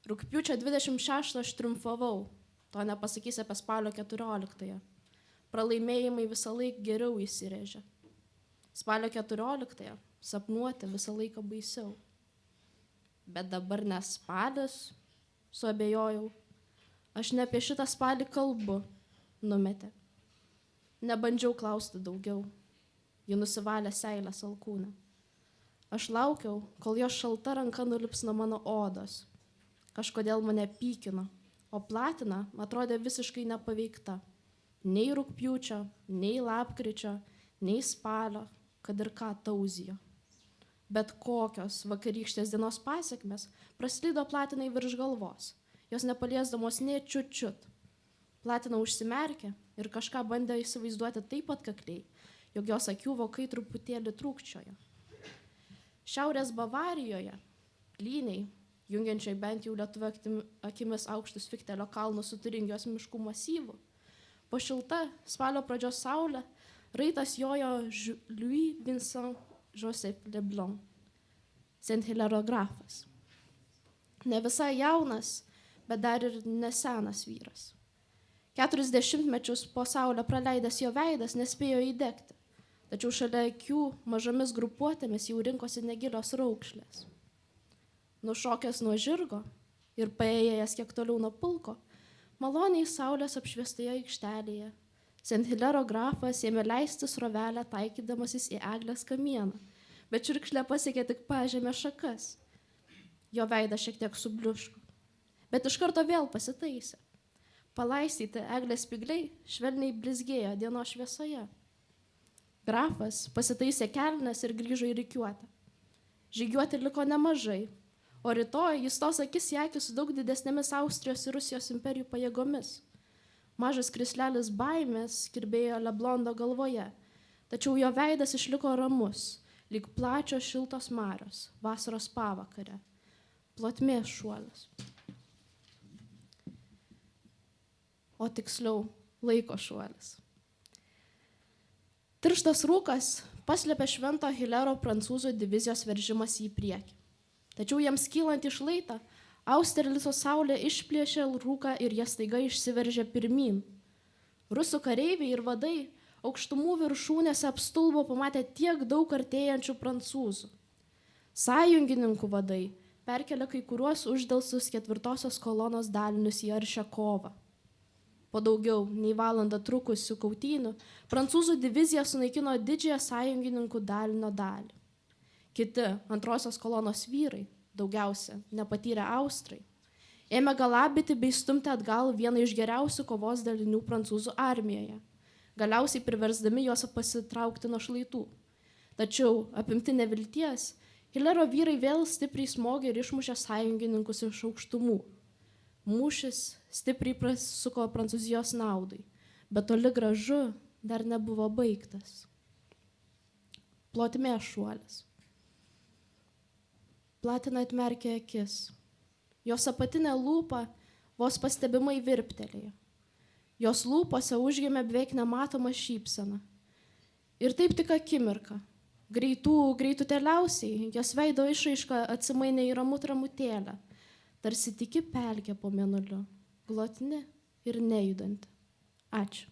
Rugpjūčio 26 aš triumfavau, to nepasakysi apie spalio 14. Pralaimėjimai visą laiką geriau įsirėžė. Spalio 14 sapnuoti visą laiką baisiau. Bet dabar nes spalis, suabejojau. Aš ne apie šitą spalį kalbu, numetė. Nebandžiau klausti daugiau. Ji nusivalė seilės alkūnę. Aš laukiau, kol jos šalta ranka nulips nuo mano odos. Kažkodėl mane pykino, o Platina atrodė visiškai nepaveikta. Nei rugpjūčio, nei lapkričio, nei spalio, kad ir ką tauzijo. Bet kokios vakarykštės dienos pasekmės praslydo Platinai virš galvos, jos nepaliesdamos nė čiut. Platina užsimerkė ir kažką bandė įsivaizduoti taip atkakliai, jog jos akių vokai truputėlį trūkčiojo. Šiaurės Bavarijoje, plyniai, jungiančiai bent jau lietuvio akimis aukštus Fiktelio kalnus su Turingijos miškų masyvu, po šilta spalio pradžios saulė raitas jojo Louis Vincent Joseph Leblanc, Saint-Hilaire grafas. Ne visai jaunas, bet dar ir nesenas vyras. 40 mečius po saulę praleidęs jo veidas nespėjo įdegti, tačiau šalia akių mažomis grupuotėmis jau rinkosi negilios raukšlės. Nušokęs nuo žirgo ir paėjęs kiek toliau nuo pulko, maloniai saulės apšviestoje aikštelėje, Saint-Hilaire grafas ėmė leisti srovelę taikydamasis į eglės kamieną, bet čiurkšlė pasiekė tik pažemę šakas. Jo veidas šiek tiek subliuško, bet iš karto vėl pasitaisė. Palaistyti eglės spygliai švelniai blizgėjo dienos šviesoje. Grafas pasitaisė kelnes ir grįžo į rikiuotę. Žygiuoti liko nemažai, o rytoj jis tos akis į akį su daug didesnėmis Austrijos ir Rusijos imperijų pajėgomis. Mažas krislelis baimės kirbėjo Leblondo galvoje, tačiau jo veidas išliko ramus, lyg plačios šiltos marios, vasaros pavakarė, plotmės šuolis. O tiksliau, laiko šuolis. Tirštas rūkas paslėpė Švento Hilero prancūzų divizijos veržimas į priekį. Tačiau jiems kylant iš šlaito, Austerlico saulė išplėšė rūką ir jie staiga išsiveržė pirmyn. Rusų kareiviai ir vadai aukštumų viršūnėse apstulbo pamatę tiek daug artėjančių prancūzų. Sąjungininkų vadai perkelė kai kuriuos uždelsus 4-osios kolonos dalinius į aršią kovą. Po daugiau nei valandą trukusių kautynių, prancūzų divizija sunaikino didžiąją sąjungininkų dalinio dalį. Kiti 2-osios kolonos vyrai, daugiausia nepatyrę austrai, ėmė galabyti bei stumti atgal vieną iš geriausių kovos dalinių prancūzų armijoje, galiausiai priversdami juos pasitraukti nuo šlaitų. Tačiau, apimti nevilties, Hilero vyrai vėl stipriai smogė ir išmušė sąjungininkus iš aukštumų. Mūšis stipriai prasuko Prancūzijos naudai, bet toli gražu dar nebuvo baigtas. Plotmės šuolis. Platina atmerkė akis. Jos apatinė lūpa vos pastebimai virptelėjo. Jos lūpose užgimė beveik nematoma šypsena. Ir taip tik akimirka. Greitutėliausiai jos veido išraiška atsimainė į ramutėlę, tarsi tiki pelkė po mėnuliu, glotni ir nejudanti. Ačiū.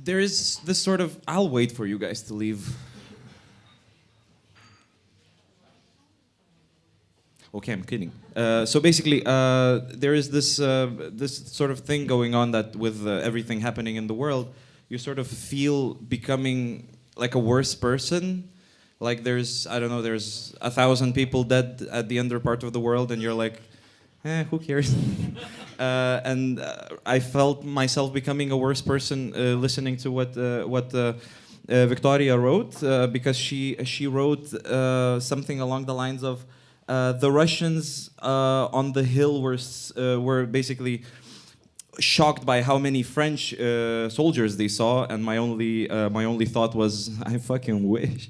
there is this sort of, I'll wait for you guys to leave. Okay, I'm kidding. So basically, there is this sort of thing going on that with everything happening in the world, you sort of feel becoming like a worse person. Like there's 1,000 people dead at the under part of the world, and you're like, who cares? And I felt myself becoming a worse person listening to what Victoria wrote, because she wrote something along the lines of, the Russians on the hill were basically shocked by how many French soldiers they saw, and my only thought was, I fucking wish.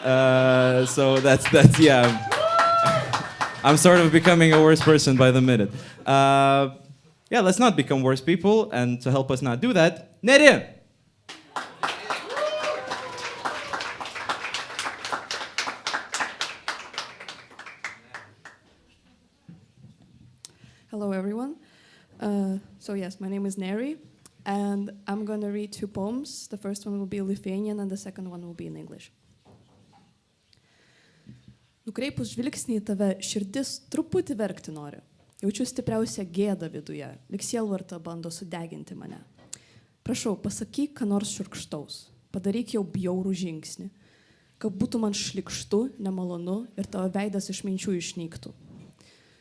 So that's yeah. I'm sort of becoming a worse person by the minute. Yeah, let's not become worse people, and to help us not do that, Neri! Hello, everyone. So yes, my name is Neri, and I'm going to read 2 poems. The first one will be Lithuanian, and the second one will be in English. Nukreipus žvilgsnį į tave, širdis truputį verkti nori. Jaučiu stipriausią gėdą viduje, lyg sielvarta bando sudeginti mane. Prašau, pasakyk, ką nors šiurkštaus. Padaryk jau bjaurų žingsnį. Kad būtų man šlikštu, nemalonu ir tavo veidas iš minčių išnyktų.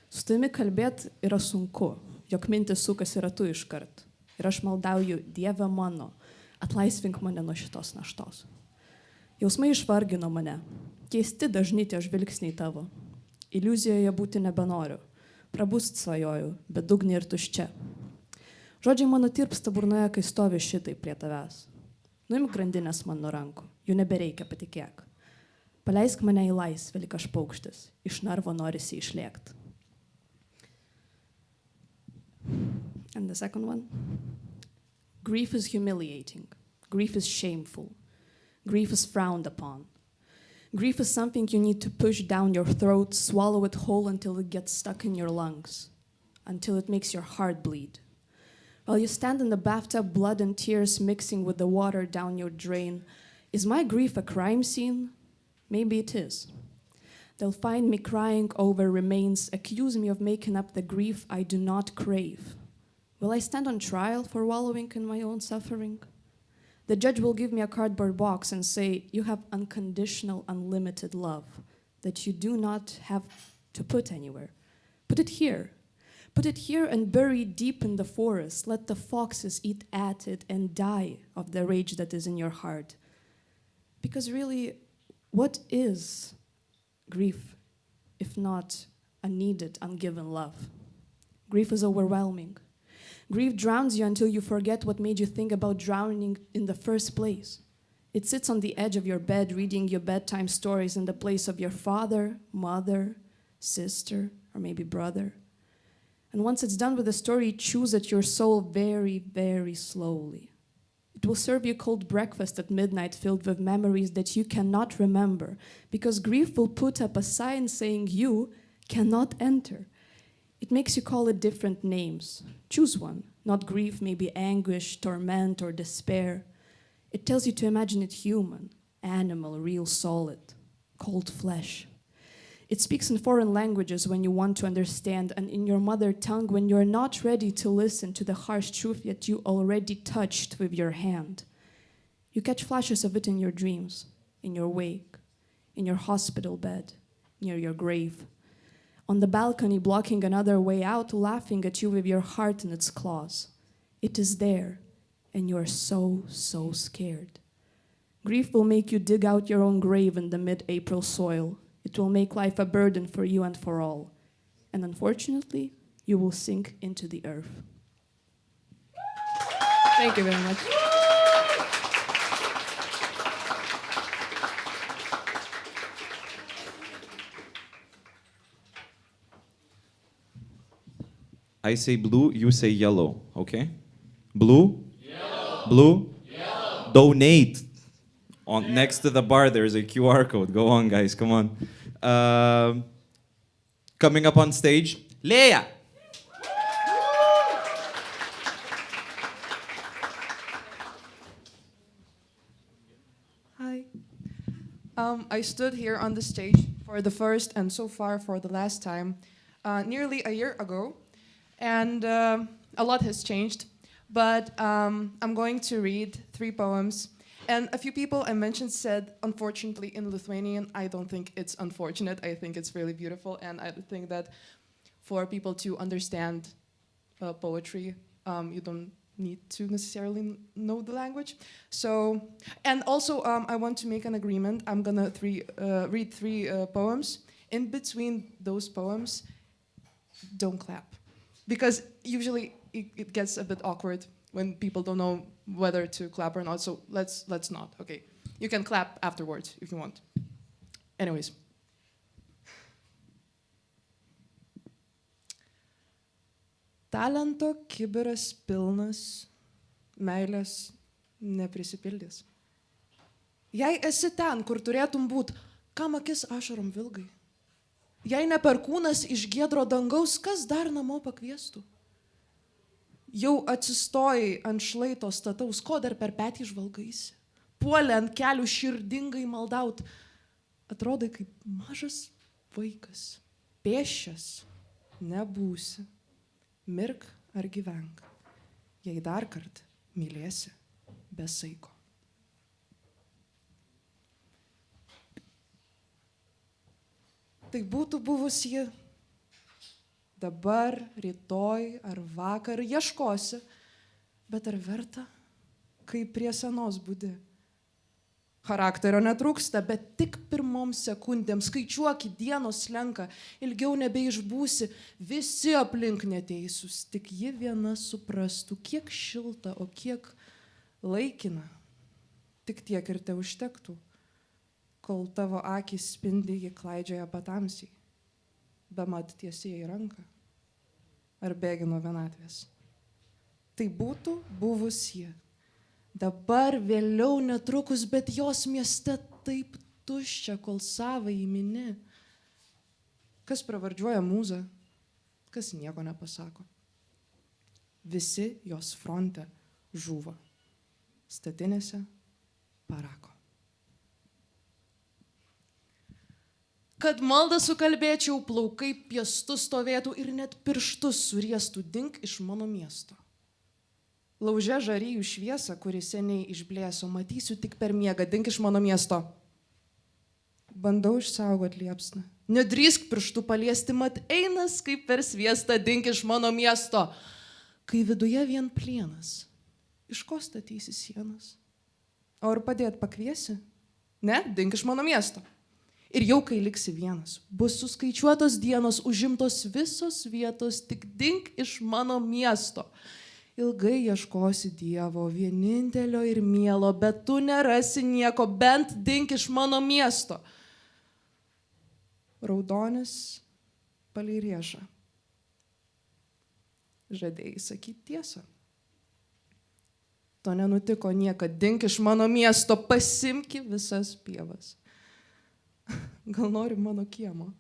Su tavimi kalbėt yra sunku, jog mintis sukasi ratu iškart. Ir aš maldauju, Dieve mano, atlaisvink mane nuo šitos naštos. Jausmai išvargino mane. Keisti dažni tie žvilgsniai tavo. Iliuzijoje būti nebenoriu. Prabust svajoju, bet dugni ir tuščia. Žodžiai mano tirpsta burnoje, kai stovi šitai prie tavęs. Nuimk grandinės man nuo rankų, jų nebereikia, patikėk. Paleisk mane į laisvę, lyg aš paukštis, iš narvo norisi išlėkt. And the second one. Grief is humiliating. Grief is shameful. Grief is frowned upon. Grief is something you need to push down your throat, swallow it whole until it gets stuck in your lungs, until it makes your heart bleed. While you stand in the bathtub, blood and tears mixing with the water down your drain, is my grief a crime scene? Maybe it is. They'll find me crying over remains, accuse me of making up the grief I do not crave. Will I stand on trial for wallowing in my own suffering? The judge will give me a cardboard box and say, you have unconditional, unlimited love that you do not have to put anywhere. Put it here. Put it here and bury deep in the forest. Let the foxes eat at it and die of the rage that is in your heart. Because really, what is grief if not a needed, ungiven love? Grief is overwhelming. Grief drowns you until you forget what made you think about drowning in the first place. It sits on the edge of your bed, reading your bedtime stories in the place of your father, mother, sister, or maybe brother. And once it's done with the story, it chews at your soul very, very slowly. It will serve you cold breakfast at midnight filled with memories that you cannot remember, because grief will put up a sign saying you cannot enter. It makes you call it different names. Choose one. Not grief, maybe anguish, torment, or despair. It tells you to imagine it human, animal, real, solid, cold flesh. It speaks in foreign languages when you want to understand, and in your mother tongue when you're not ready to listen to the harsh truth that you already touched with your hand. You catch flashes of it in your dreams, in your wake, in your hospital bed, near your grave. On the balcony, blocking another way out, laughing at you with your heart in its claws. It is there, and you are so, so scared. Grief will make you dig out your own grave in the mid-April soil. It will make life a burden for you and for all. And unfortunately, you will sink into the earth. Thank you very much. I say blue, you say yellow, okay? Blue? Yellow. Blue? Yellow. Donate. Next to the bar, there's a QR code. Go on, guys, come on. Coming up on stage, Leia. I stood here on the stage for the first and so far for the last time nearly a year ago, and a lot has changed, but I'm going to read 3 poems. And a few people I mentioned said, unfortunately, in Lithuanian. I don't think it's unfortunate. I think it's really beautiful, and I think that for people to understand poetry, you don't need to necessarily know the language. So, and also I want to make an agreement. I'm gonna read 3 poems. In between those poems, don't clap, because usually it gets a bit awkward when people don't know whether to clap or not. So let's not. Okay, you can clap afterwards if you want. Anyways. Talento kibiras pilnas, meilės neprisipildys. Jei esi ten, kur turėtum būt, kam akis ašarom vilgai? Jei ne perkūnas iš giedro dangaus, kas dar namo pakviestų? Jau atsistojai ant šlaito stataus, ko dar per petį žvalgaisi? Puolė ant kelių širdingai maldaut. Atrodai kaip mažas vaikas, pėsčias nebūsi. Mirk ar gyvenk, jei dar kartą mylėsi be saiko. Tai būtų buvus ji, dabar, rytoj ar vakar ieškosi, bet ar verta, kai prie senos budi? Charakterio netrūksta, bet tik pirmom sekundėm, skaičiuoki, dienos slenka, ilgiau nebeišbūsi, visi aplink neteisūs, tik ji viena suprastų, kiek šilta, o kiek laikina. Tik tiek ir te užtektų, kol tavo akys spindi, ji klaidžioja patamsiai, bemat tiesiai į ranką, ar bėgi nuo vienatvės. Tai būtų buvus ji. Dabar, vėliau, netrukus, bet jos mieste taip tuščia, kol savai mini. Kas pravardžiuoja mūzą, kas nieko nepasako. Visi jos fronte žuvo, statinėse parako. Kad maldą sukalbėčiau, plaukai piestu stovėtų ir net pirštus suriestų, dink iš mano miesto. Lauže žaryjų šviesą, kuri seniai išblėso, matysiu tik per miegą, dink iš mano miesto. Bandau išsaugot liepsną. Nedrįsk pirštų paliesti, mat einas kaip per sviestą, dink iš mano miesto. Kai viduje vien plienas, iš ko statysi sienas? O ar padėt pakviesi? Ne, dink iš mano miesto. Ir jau kai liksi vienas, bus suskaičiuotos dienos, užimtos visos vietos, tik dink iš mano miesto. Ilgai ieškosi Dievo, vienintelio ir mielo, bet tu nerasi nieko, bent dink iš mano miesto. Raudonis palei riešą. Žadėjai sakyti tiesą. To nenutiko niekad, dink iš mano miesto, pasimki visas pievas. Gal nori mano kiemo,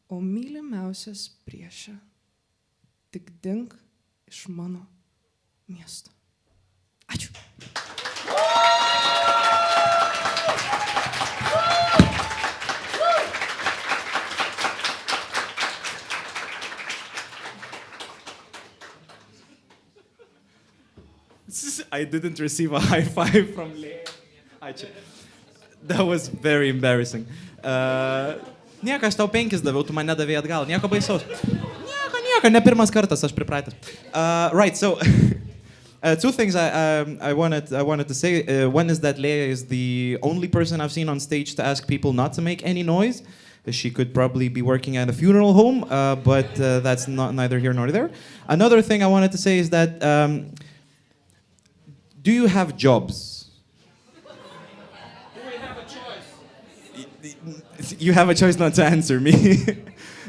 o mylimiausias priešą, tik dink iš mano miesto. Ačiū. I didn't receive a high five from Lea. Ačiū. That was very embarrassing. Nieko, aš tau 5 daviau, tu man nedavėjai atgal. Nieko baisaus. Nieko, ne pirmas kartas, aš pripratęs. Right, so 2 things I wanted to say. One is that Lea is the only person I've seen on stage to ask people not to make any noise. She could probably be working at a funeral home, but that's neither here nor there. Another thing I wanted to say is that do you have jobs? You have a choice not to answer me.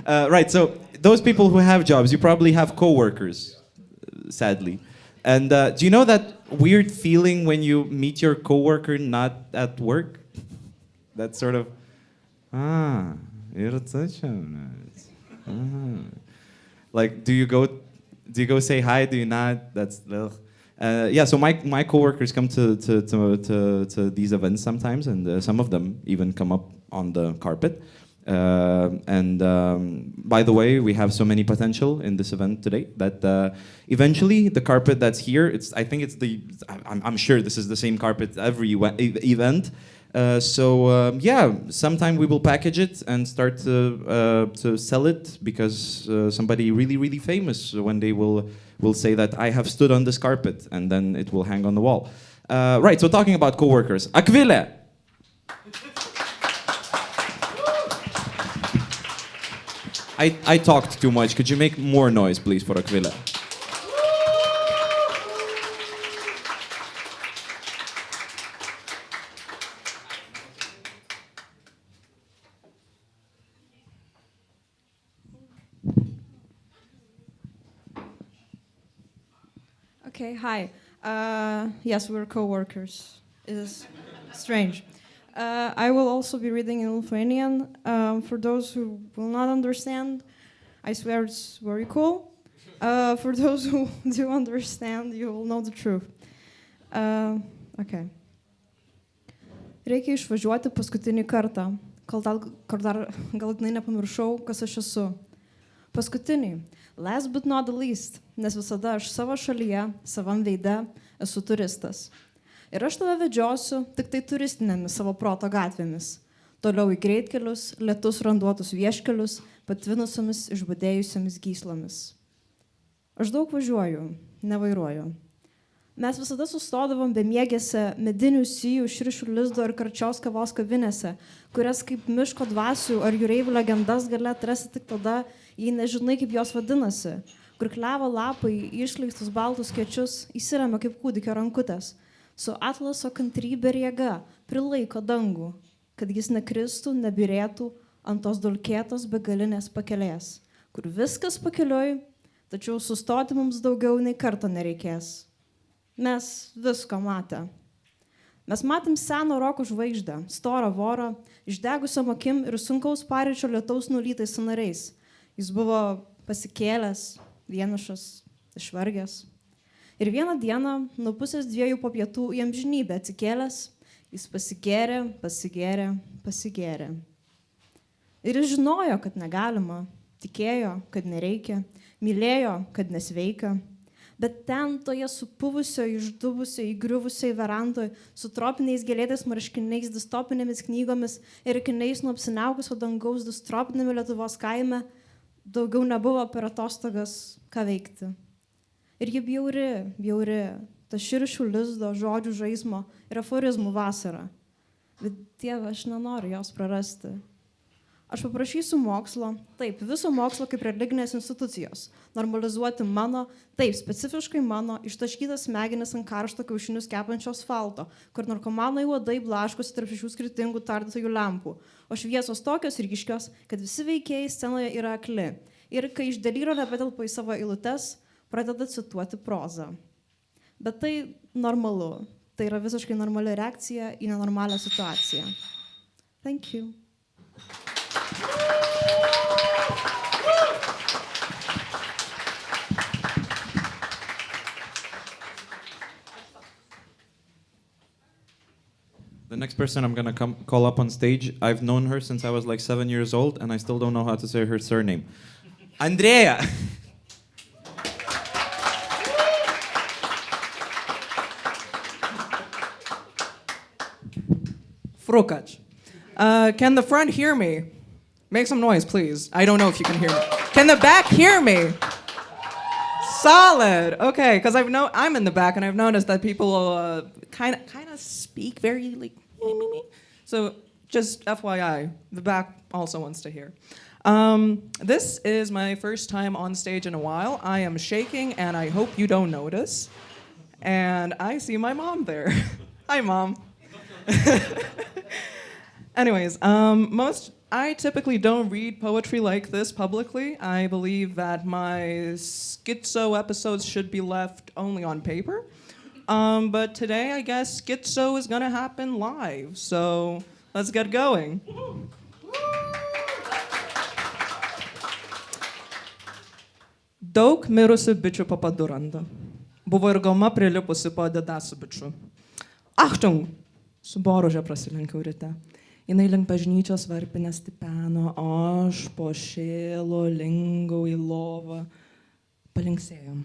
Right, so those people who have jobs, you probably have coworkers, sadly. And do you know that weird feeling when you meet your coworker not at work? That sort of, like, do you go say hi? Do you not? That's ugh. Yeah, so my coworkers come to these events sometimes, and some of them even come up on the carpet. By the way, we have so many potential in this event today that eventually the carpet that's here, I'm sure this is the same carpet every event. Yeah, sometime we will package it and start to sell it, because somebody really, really famous one day will say that I have stood on this carpet, and then it will hang on the wall. Right, so talking about coworkers. Akvile! I talked too much. Could you make more noise, please, for Akvile? Okay, hi. Yes, we're co-workers. It is strange. I will also be reading in Lithuanian. For those who will not understand, I swear it's very cool. For those who do understand, you will know the truth. Okay. Reikia išvažiuoti paskutinį kartą, kol dar galutinai nepamiršau, kas aš esu. Paskutinį. Last but not the least, nes visada aš savo šalyje, savam veide, esu turistas. Ir aš tave vedžiosiu tik tai turistinėmis savo proto gatvėmis. Toliau į greitkelius, lėtus randuotus vieškelius, patvinusiomis išbadėjusiomis gyslomis. Aš daug važiuoju, nevairuoju. Mes visada sustodavom bemiegėse medinių sijų, širšių lizdo ir karčios kavos kavinėse, kurias kaip miško dvasių ar jūreivių legendas gali atrasti tik tada, jei nežinai, kaip jos vadinasi, kur klevo lapai, išleistus baltus skėčius įsiremia kaip kūdikio rankutės, su atlaso kantrybė ir jėga prilaiko dangų, kad jis nekristų, nebirėtų ant tos dulkėtos begalinės pakelės, kur viskas pakeliui, tačiau sustoti mums daugiau nei karto nereikės. Mes visko matę. Mes matėm seną roko žvaigždę, storą vorą, išdegusiam akim ir sunkaus paryčio lietaus nulytais sąnariais. Jis buvo pasikėlęs, vienišas, išvargęs. Ir vieną dieną, nuo pusės 2 po pietų į amžinybę atsikėlęs, jis pasigėrė. Ir jis žinojo, kad negalima, tikėjo, kad nereikia, mylėjo, kad nesveika. Bet ten toje supuvusioje, išdubusioje, įgriuvusioje verandoje, su tropiniais gėlėtais marškiniais, distopinėmis knygomis ir akiniais nuo apsiniaukusio dangaus distropinėme Lietuvos kaime, daugiau nebuvo per atostogas ką veikti. Ir ji bjauri, ta širšių lizdo, žodžių žaismo ir aforizmų vasara. Bet Dieve, aš nenoriu jos prarasti. Aš paprašysiu mokslo, taip, viso mokslo kaip religinės institucijos, normalizuoti mano, taip, specifiškai mano, ištaškytas smegenis ant karšto kiaušinius kepančio asfalto, kur narkomanai uodai blaškosi tarp šių skirtingų tardytojų lempų, o šviesos tokios ryškios, kad visi veikėjai scenoje yra akli. Ir kai iš delyro nebetelpa į savo eilutes, pradeda cituoti prozą. Bet tai normalu, tai yra visiškai normali reakcija į nenormalią situaciją. Thank you. The next person I'm gonna call up on stage, I've known her since I was like 7 years old, and I still don't know how to say her surname. Andrea! Frukac. Can the front hear me? Make some noise, please. I don't know if you can hear me. Can the back hear me? Solid. Okay, because I'm in the back, and I've noticed that people kind of speak very like me. So just FYI, the back also wants to hear. This is my first time on stage in a while. I am shaking, and I hope you don't notice. And I see my mom there. Hi, Mom. Anyways, I typically don't read poetry like this publicly. I believe that my schizo episodes should be left only on paper. But today, I guess schizo is gonna happen live. So let's get going. Daug mirusių bičių papaduranda. Buvo ir gama prilipusi po adidasų bičiu. Achtung! Su boruže prasilenkiau ryte. Jinai link bažnyčios varpinės tipeno, o aš po šėlo lingau į lovą. Palinksėjom.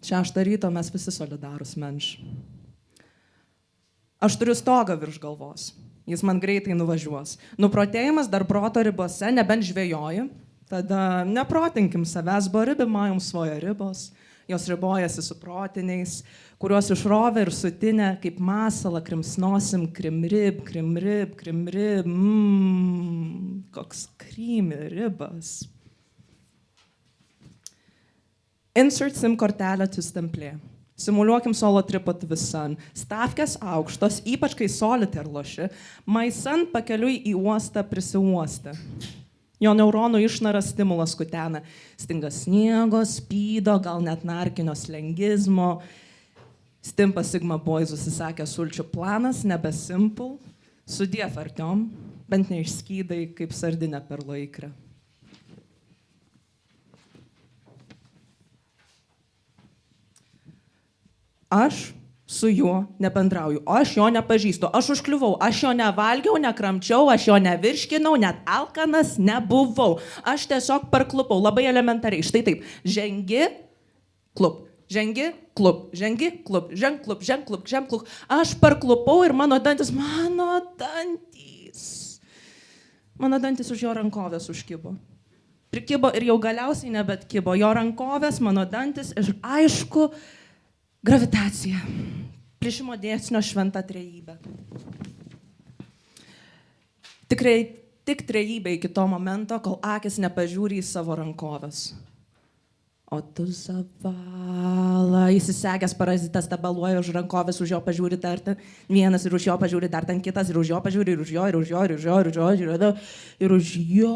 6 ryto mes visi solidarūs menš. Aš turiu stogą virš galvos. Jis man greitai nuvažiuos. Nuprotėjimas dar proto ribose, nebent žvejoji. Tada neprotinkim savęs, bo ribima jums svoja ribos. Jos ribojasi su protiniais, kuriuos išrovė ir sutinė, kaip masalą krimsnosim, krimrib, krimrib, krimrib. Koks krymi ribas. Insert SIM kortelę tu stemplė. Simuliuokim solo tripot visan. Stavkės aukštos, ypač kai solitaire loši, maisan pakeliui į uostą prisiuostę. Jo neuronų išnaras stimulas kutena. Stinga sniego, spydo, gal net narkinio slengizmo. Stimpa Sigma Boy susisakė sulčių planas, nebe simple. Sudie fartiom, bent neišskydai kaip sardinė per laikrę. Aš su juo nebendrauju, aš jo nepažįstu, aš užkliuvau, aš jo nevalgiau, nekramčiau, aš jo nevirškinau, net alkanas nebuvau. Aš tiesiog parklupau, labai elementariai. Štai taip, žengi, klup, žengi, klup, žengi, klup, ženg, klup, ženg, klup, ženg, klup. Aš parklupau ir mano dantis už jo rankovės užkibo. Prikibo ir jau galiausiai nebetkibo. Jo rankovės, mano dantis ir aišku, gravitacija. Plišimo dėsnio šventa trejybė. Tikrai tik trejybė iki to momento, kol akis nepažiūri į savo rankovės. O tu zavala, įsisegęs parazitas tabaluoja už rankovės, už jo pažiūri dar ten vienas ir už jo pažiūri dar ten kitas ir už jo pažiūri ir už jo ir už jo ir už jo ir už jo ir už jo.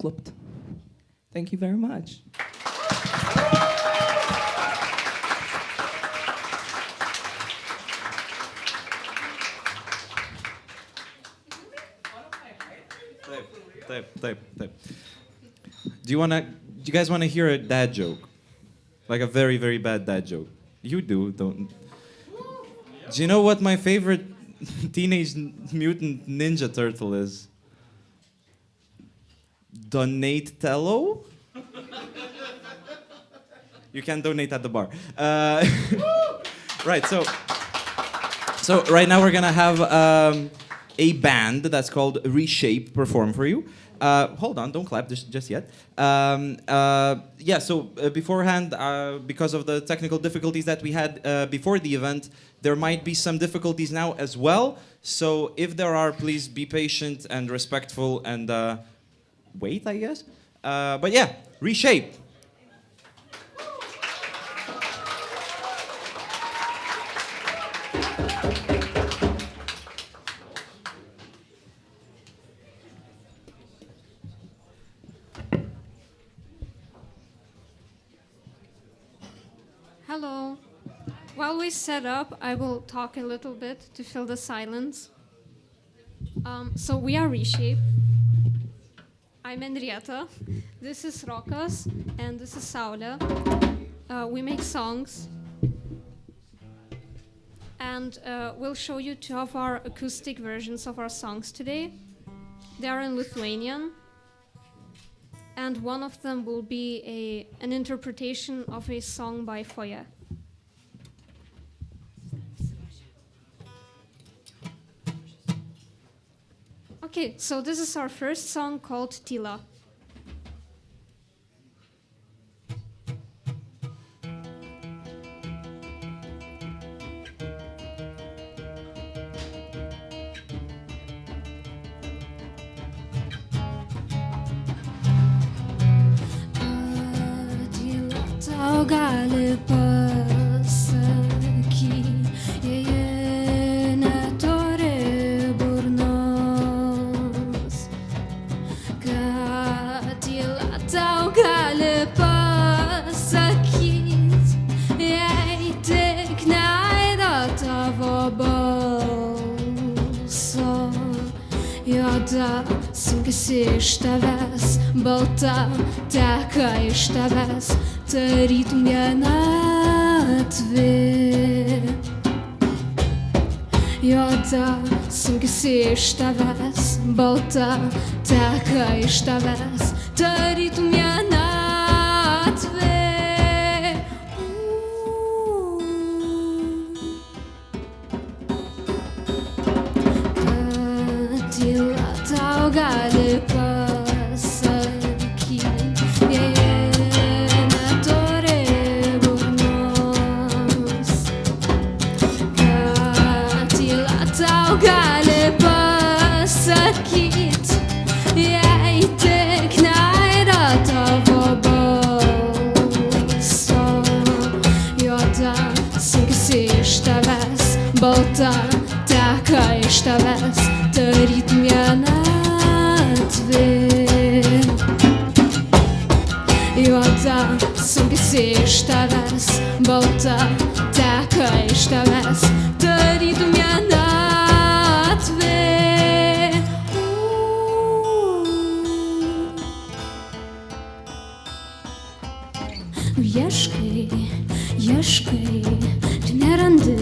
Klupt. Thank you very much. Type. Do you guys want to hear a dad joke? Like a very, very bad dad joke? You do, don't. Do you know what my favorite Teenage Mutant Ninja Turtle is? Donatello? You can donate at the bar. Right, so right now we're gonna have a band that's called Reshape perform for you. Hold on, don't clap just yet. Beforehand, because of the technical difficulties that we had before the event, there might be some difficulties now as well. So if there are, please be patient and respectful and wait, I guess. But yeah, Reshape. Hello. While we set up, I will talk a little bit to fill the silence. So we are Reshape. I'm Henrietta. This is Rokas, and this is Saulė. We make songs. And we'll show you 2 of our acoustic versions of our songs today. They are in Lithuanian. And one of them will be an interpretation of a song by Foya. Okay, so this is our first song called Tila. Gali pasaky, jie neturi burnos, kad tyla tau gali pasakyt, jei tik neaido tavo balso, juoda su sunkiasi iš tavęs, balta teka iš tavęs, tarytum vienatvė. Juoda sunkiasi iš tavęs, balta teka iš tavęs, tarytum vienatvė. Tyla tau gali pasakyti, jei neturi burnos. Tyla tau gali pasakyti, jei tik nėra tavo balso. Juoda sunkiasi iš tavęs, balta teka iš tavęs, tarytum vienatvė. Juoda sunkiasi iš tavęs, balta teka iš tavęs, tarytum vienatvė. Ieškai, ieškai, tu nerandi,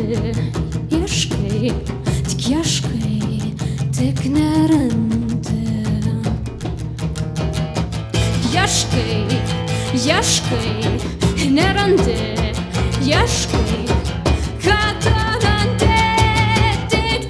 ieškai, tik ieškai, tik nerandi. Ieškai, ieškai, nerandi, ieškai, kad randi tik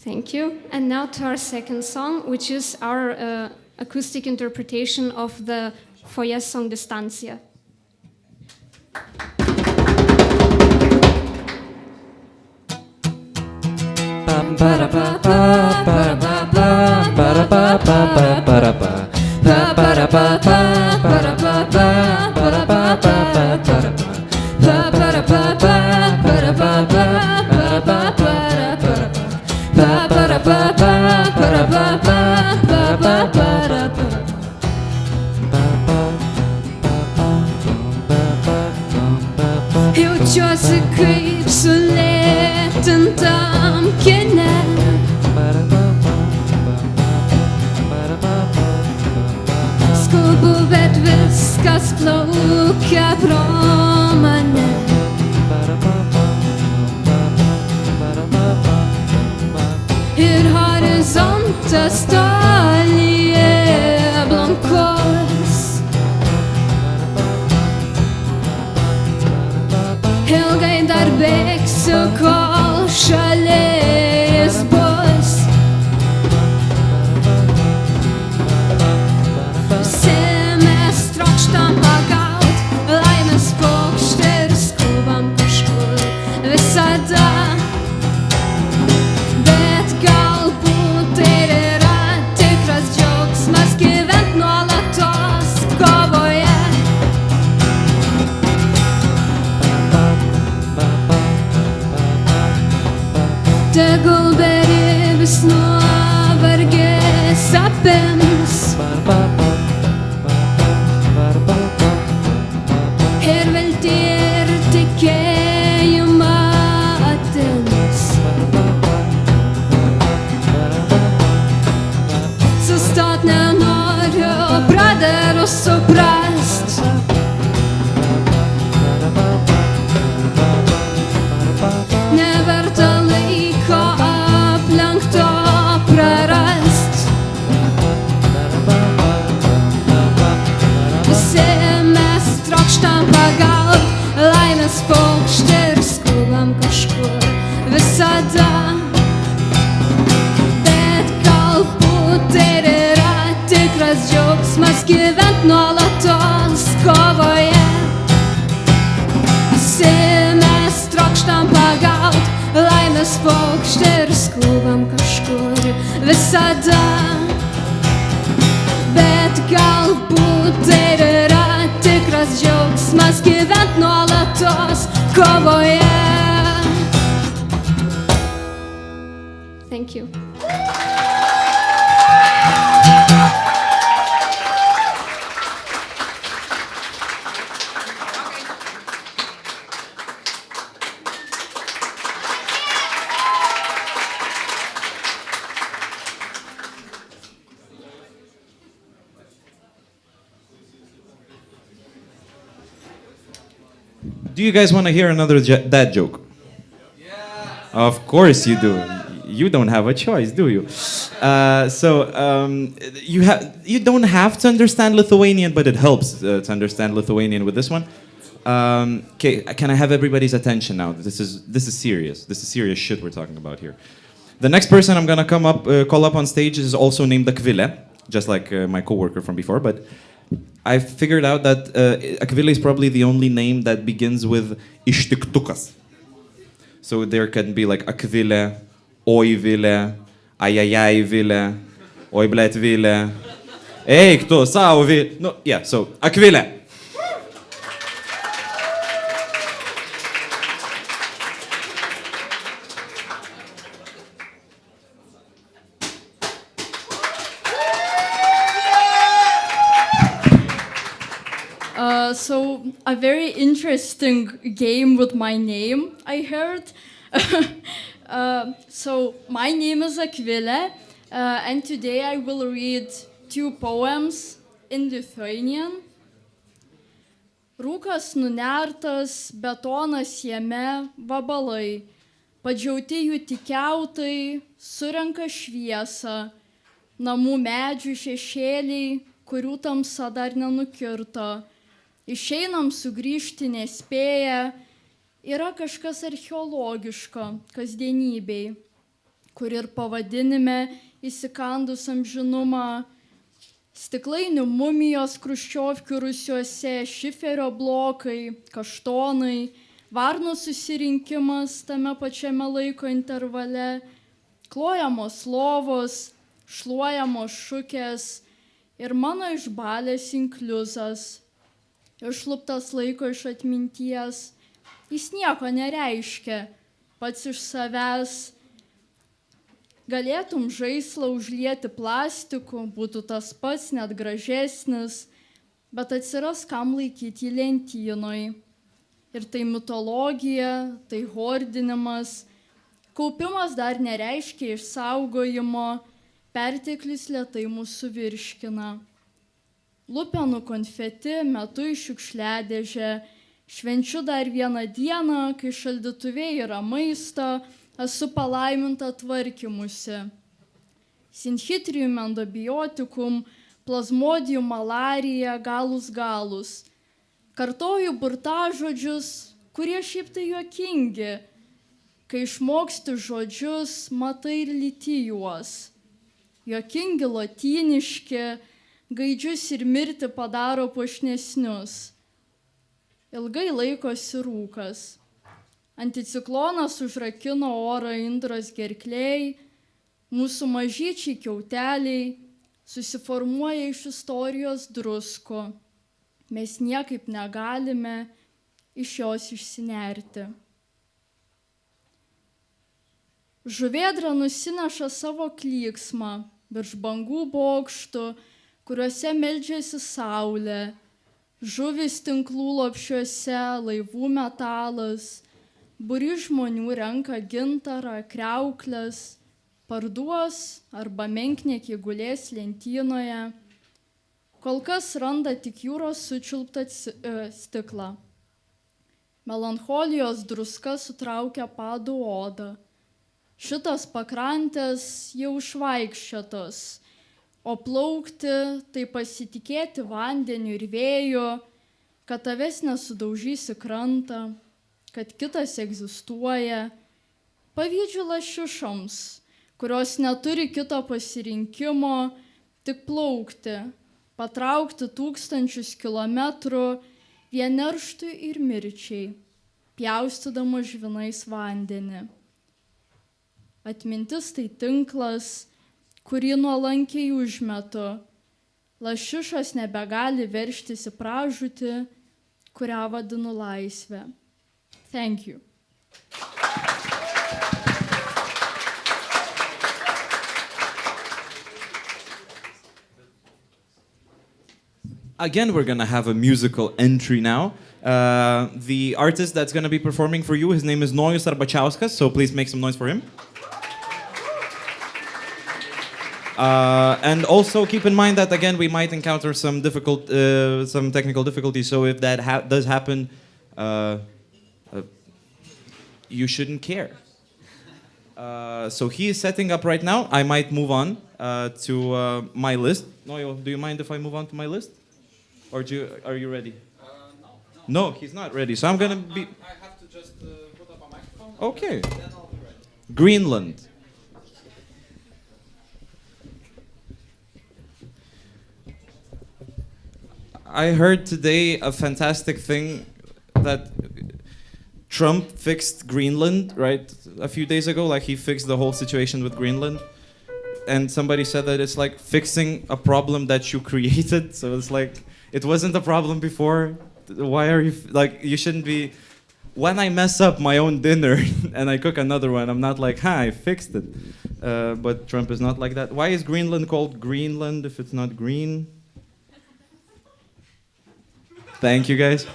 Thank you. And now to our second song, which is our acoustic interpretation of the Foyer song Distancia. Jaučiuosi kaip sulėtintam kine. Skubu, bet viskas plaukia pro mane. Ir horizontas tolyje blankos. Ilgai dar bėgsiu, kol šalia jis bus. Visi mes trokštam pagaut laimės paukštį ir skubam kažkur visada. Bet galbūt tai yra tikras džiaugsmas gyvent nuolatos kovoje. Tegul beribis nuovargis apims ir viltį ir tikėjimą atims. Sustot nenoriu, pradedu suprast. Neverta laiko aplenkto prarast. Visi mes trokštam pagaut laimės paukštį ir skubam kažkur visada. Bet galbūt tai yra tikras džiaugsmas gyvent nuolatos kovoje. Dangus paukštė ir skubam kažkur visada. Bet galbūt tai yra tikras džiaugsmas gyvent nuolatos kovoje. Thank you. Do you guys want to hear another dad joke? Yeah. Of course you do. You don't have a choice, do you? You don't have to understand Lithuanian, but it helps to understand Lithuanian with this one. Okay, can I have everybody's attention now? This is serious. This is serious shit we're talking about here. The next person I'm gonna call up on stage is also named Akvile, just like my coworker from before. But I figured out that Akvile is probably the only name that begins with ištiktukas. So there can be like Akvile, oi Vile, ajajai Vile, oi blet Vile, eik tu, sau Vile. No, yeah, so Akvile. So a very interesting game with my name, I heard. So my name is Akvile, and today I will read 2 poems in Lithuanian. Rūkas nunertas, betonas jame, vabalai, padžiauti jų tikiautai, surenka šviesą, namų medžių šešėliai, kurių tamsa dar nenukirto. Išeinam sugrįžti nespėję, yra kažkas archeologiško kasdienybei, kur ir pavadinime įsikandus amžinumą, stiklainių mumijos Chruščiovkių rūsiuose, šiferio blokai, kaštonai, varnų susirinkimas tame pačiame laiko intervale, klojamos lovos, šluojamos šukės ir mano išbalęs inkliuzas. Išluptas laiko iš atminties, jis nieko nereiškia, pats iš savęs. Galėtum žaislą užlieti plastiku, būtų tas pats, net gražesnis, bet atsiras kam laikyti jį lentynoj. Ir tai mitologija, tai hordinimas, kaupimas dar nereiškia išsaugojimo, perteklis lėtai mūsų virškina. Lupenų konfeti, metu į šiukšliadėžę, švenčiu dar vieną dieną, kai šaldytuvėje yra maisto, esu palaiminta tvarkymusi. Sinchitrium endobiotikum, plazmodium malarija, galus. Kartoju burtažodžius, kurie šiaip tai juokingi. Kai išmoksti žodžius, matai ir lyti juos. Juokingi lotyniški, gaidžius ir mirti padaro puošnesnius. Ilgai laikosi rūkas. Anticiklonas užrakino orą Indros gerklėj, mūsų mažyčiai kiauteliai susiformuoja iš istorijos drusko. Mes niekaip negalime iš jos išsinerti. Žuvėdra nusineša savo klyksmą virš bangų bokštų, kuriuose meldžiasi saulė, žuvis tinklų lopšiuose, laivų metalas, būri žmonių renka gintarą, kriauklės, parduos arba menkniekį gulės lentynoje, kol kas randa tik jūros sučiulptą stiklą. Melancholijos druska sutraukia padų odą. Šitas pakrantės jau išvaikščiotos, o plaukti tai pasitikėti vandeniu ir vėju, kad tavęs nesudaužysi krantą, kad kitas egzistuoja. Pavydžiu lašišoms, kurios neturi kito pasirinkimo, tik plaukti, patraukti 1000 kilometrų vien nerštui ir mirčiai, pjaustydama žvinais vandenį. Atmintis tai tinklas, kurį nuolankiai užmetu. Lašišos nebegali verštis į pražūtį, kurią vadinu laisvę. Thank you. Again, we're going to have a musical entry now. The artist that's going to be performing for you, his name is Mažasis, so please make some noise for him. And also keep in mind that, again, we might encounter some technical difficulties, so if that does happen, you shouldn't care. So he is setting up right now. I might move on to my list. Noel, do you mind if I move on to my list? Or are you ready? No, he's not ready. So I'm gonna be. I have to just put up a microphone. Okay. Then I'll be ready. Greenland. I heard today a fantastic thing that Trump fixed Greenland, right? A few days ago, like he fixed the whole situation with Greenland. And somebody said that it's like fixing a problem that you created. So it's like, it wasn't a problem before. Why are you, like, you shouldn't be, when I mess up my own dinner and I cook another one, I'm not like, I fixed it. But Trump is not like that. Why is Greenland called Greenland if it's not green? Thank you, guys.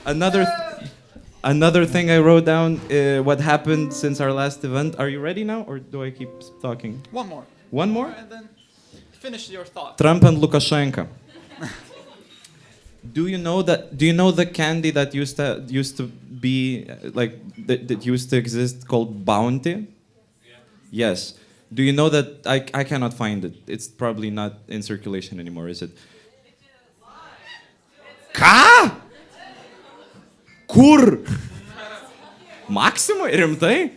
Another thing I wrote down, what happened since our last event. Are you ready now, or do I keep talking? One more. One more? And then finish your thought. Trump and Lukashenko. Do you know the candy that used to be like that used to exist called Bounty? Yeah. Yes. Do you know that I cannot find it? It's probably not in circulation anymore, is it? Ką? Kur? Maxima? Rimtai?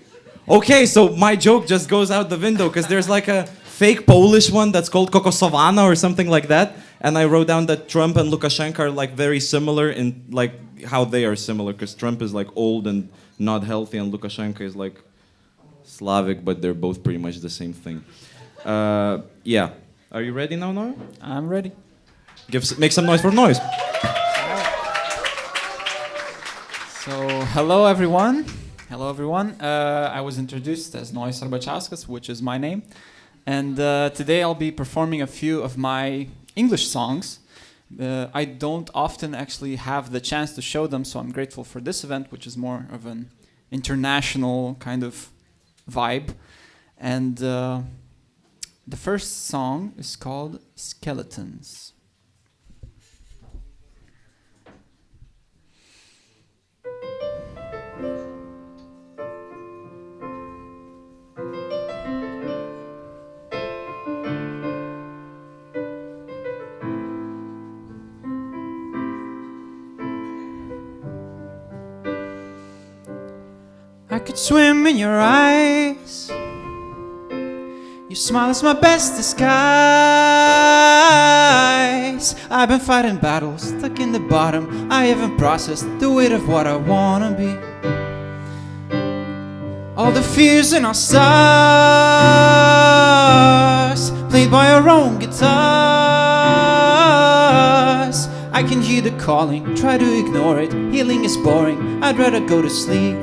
Okay, so my joke just goes out the window because there's like a fake Polish one that's called Kokosovana or something like that. And I wrote down that Trump and Lukashenko are like very similar in like how they are similar, because Trump is like old and not healthy and Lukashenko is like Slavic, but they're both pretty much the same thing. Yeah. Are you ready now, Noah? I'm ready. Make some noise for noise. So, hello everyone. Hello everyone. I was introduced as Mažasis, which is my name. And today I'll be performing a few of my English songs. I don't often actually have the chance to show them, so I'm grateful for this event, which is more of an international kind of vibe. And the first song is called Skeletons. I could swim in your eyes. Your smile is my best disguise. I've been fighting battles, stuck in the bottom. I haven't processed the weight of what I wanna be. All the fears in our stars, played by our own guitars. I can hear the calling, try to ignore it. Healing is boring, I'd rather go to sleep.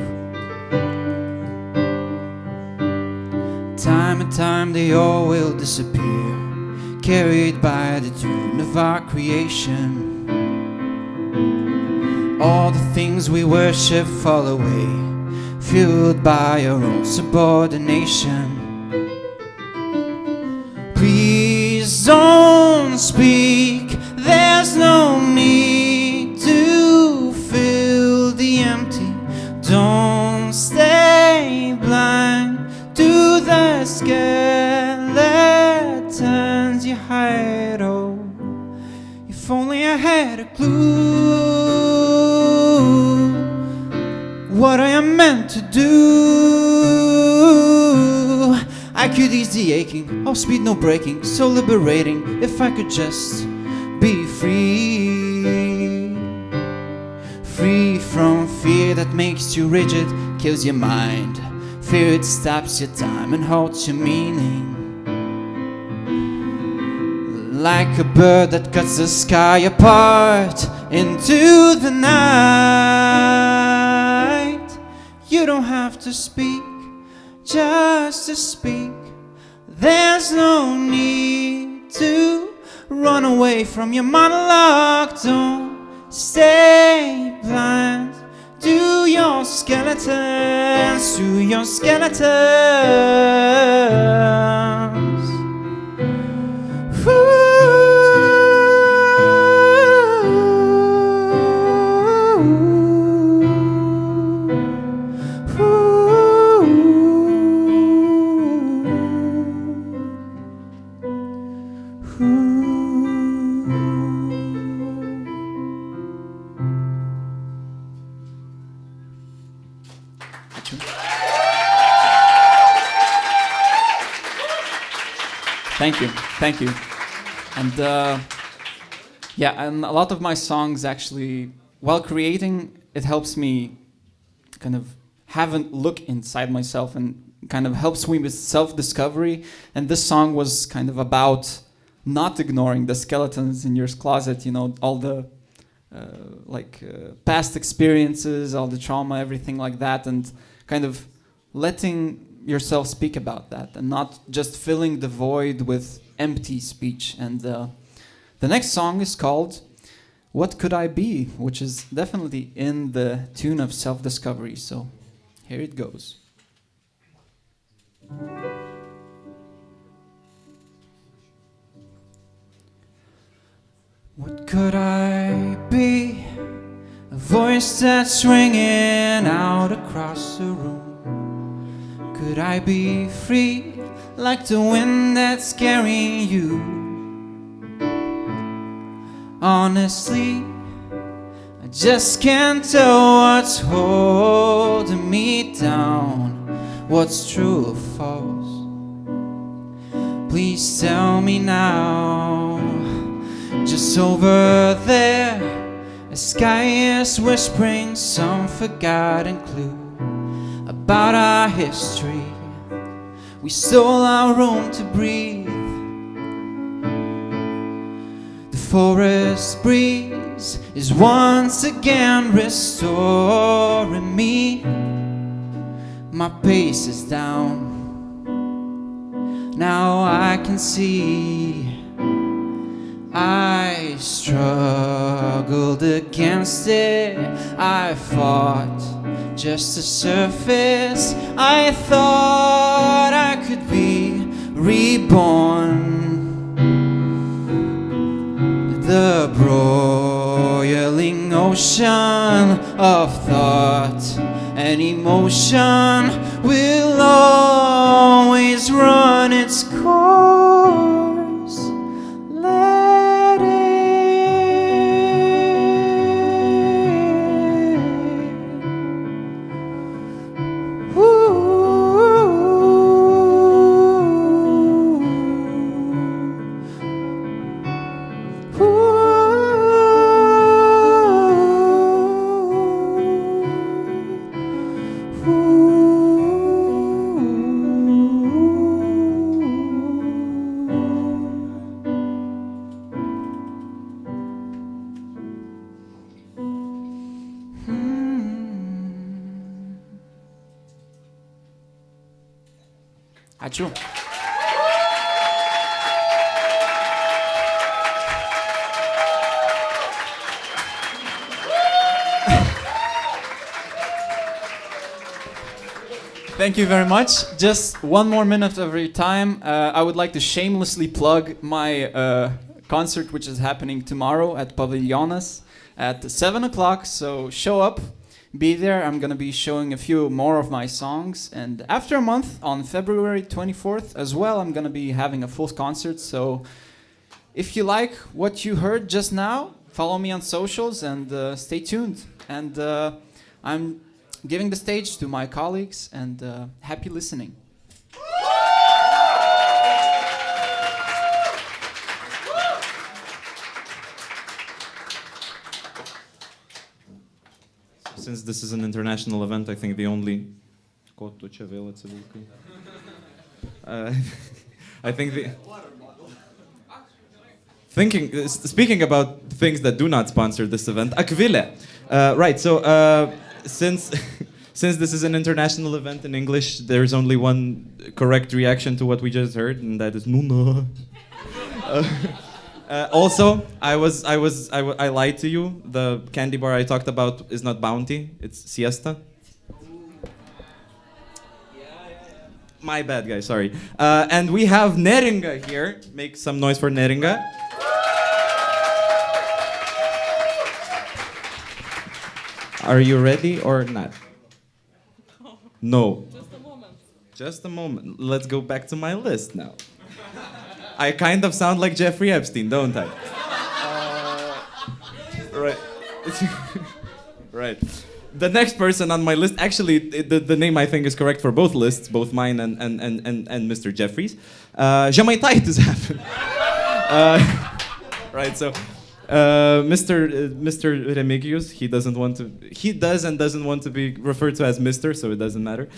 Time and time they all will disappear, carried by the tune of our creation. All the things we worship fall away, fueled by our own subordination. Please don't speak, there's no need to fill the empty. Don't stay blind to the skeletons you hide. Oh, if only I had a clue what I am meant to do. I could ease the aching, all speed no breaking, so liberating if I could just be free. Free from fear that makes you rigid, kills your mind, Fear it stops your time and halts your meaning. Like a bird that cuts the sky apart into the night. You don't have to speak, just to speak. There's no need to run away from your monologue. Don't stay blind. Do your skeletons, do your skeletons. Ooh. Thank you. And yeah, and a lot of my songs actually, while creating, it helps me kind of have a look inside myself and kind of helps me with self-discovery. And this song was kind of about not ignoring the skeletons in your closet, you know, all the past experiences, all the trauma, everything like that, and kind of letting yourself speak about that and not just filling the void with empty speech. And the next song is called What Could I Be, which is definitely in the tune of self-discovery. So here it goes. What could I be? A voice that's ringing out across the room. Could I be free, like the wind that's carrying you? Honestly, I just can't tell what's holding me down, what's true or false. Please tell me now. Just over there, the sky is whispering some forgotten clue about our history. We stole our room to breathe. The forest breeze is once again restoring me. My pace is down. Now I can see I struggled against it. I fought just to surface. I thought I could be reborn. The broiling ocean of thought and emotion will always run its course. Let it. Ačiū. Thank you very much. Just one more minute of your time. I would like to shamelessly plug my concert, which is happening tomorrow at Paviljonas at 7 o'clock. So show up, be there. I'm going to be showing a few more of my songs. And after a month, on February 24th as well, I'm going to be having a full concert. So if you like what you heard just now, follow me on socials and stay tuned. And I'm giving the stage to my colleagues, and happy listening. Since this is an international event, I think the only Ko tu čia vėl atsivilkai? I think speaking about things that do not sponsor this event, Akvile. Right, so since this is an international event in English, there's only one correct reaction to what we just heard, and that is Nuna. Also, I lied to you. The candy bar I talked about is not Bounty, it's Siesta. My bad, guys, sorry. And we have Neringa here. Make some noise for Neringa. Are you ready or not? No. Just a moment. Just a moment. Let's go back to my list now. I kind of sound like Jeffrey Epstein, don't I? Right. Right. The next person on my list, actually, the name I think is correct for both lists, both mine and Mr. Jeffrey's. Žemaitaitis happened. Right, so Mr. Remigius, he does and doesn't want to be referred to as Mr., so it doesn't matter.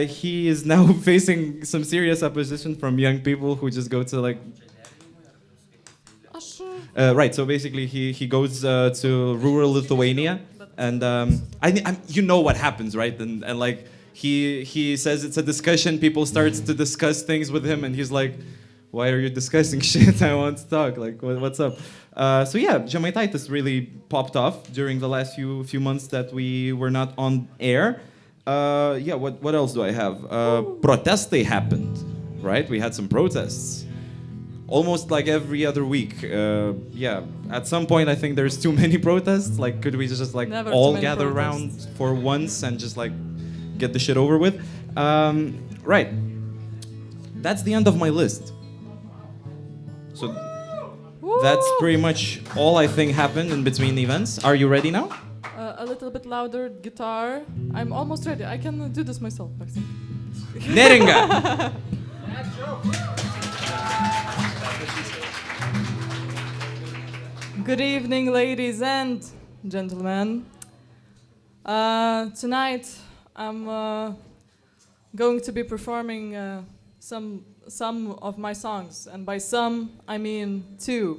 He is now facing some serious opposition from young people who just go to like... right, so basically he goes to rural Lithuania, and you know what happens, right? And like he says it's a discussion, people start to discuss things with him, and he's like, why are you discussing shit? I want to talk, like what's up? So yeah, Žemaitaitis really popped off during the last few months that we were not on air. Yeah, what else do I have? Protestai happened, right? We had some protests. Almost like every other week. Yeah, at some point I think there's too many protests. Like, could we just like Never all gather around for once and just like get the shit over with? Right. That's the end of my list. So that's pretty much all I think happened in between events. Are you ready now? A little bit louder guitar. I'm almost ready. I can do this myself, I think. Neringa! Good evening, ladies and gentlemen. Tonight I'm going to be performing some of my songs, and by some I mean 2.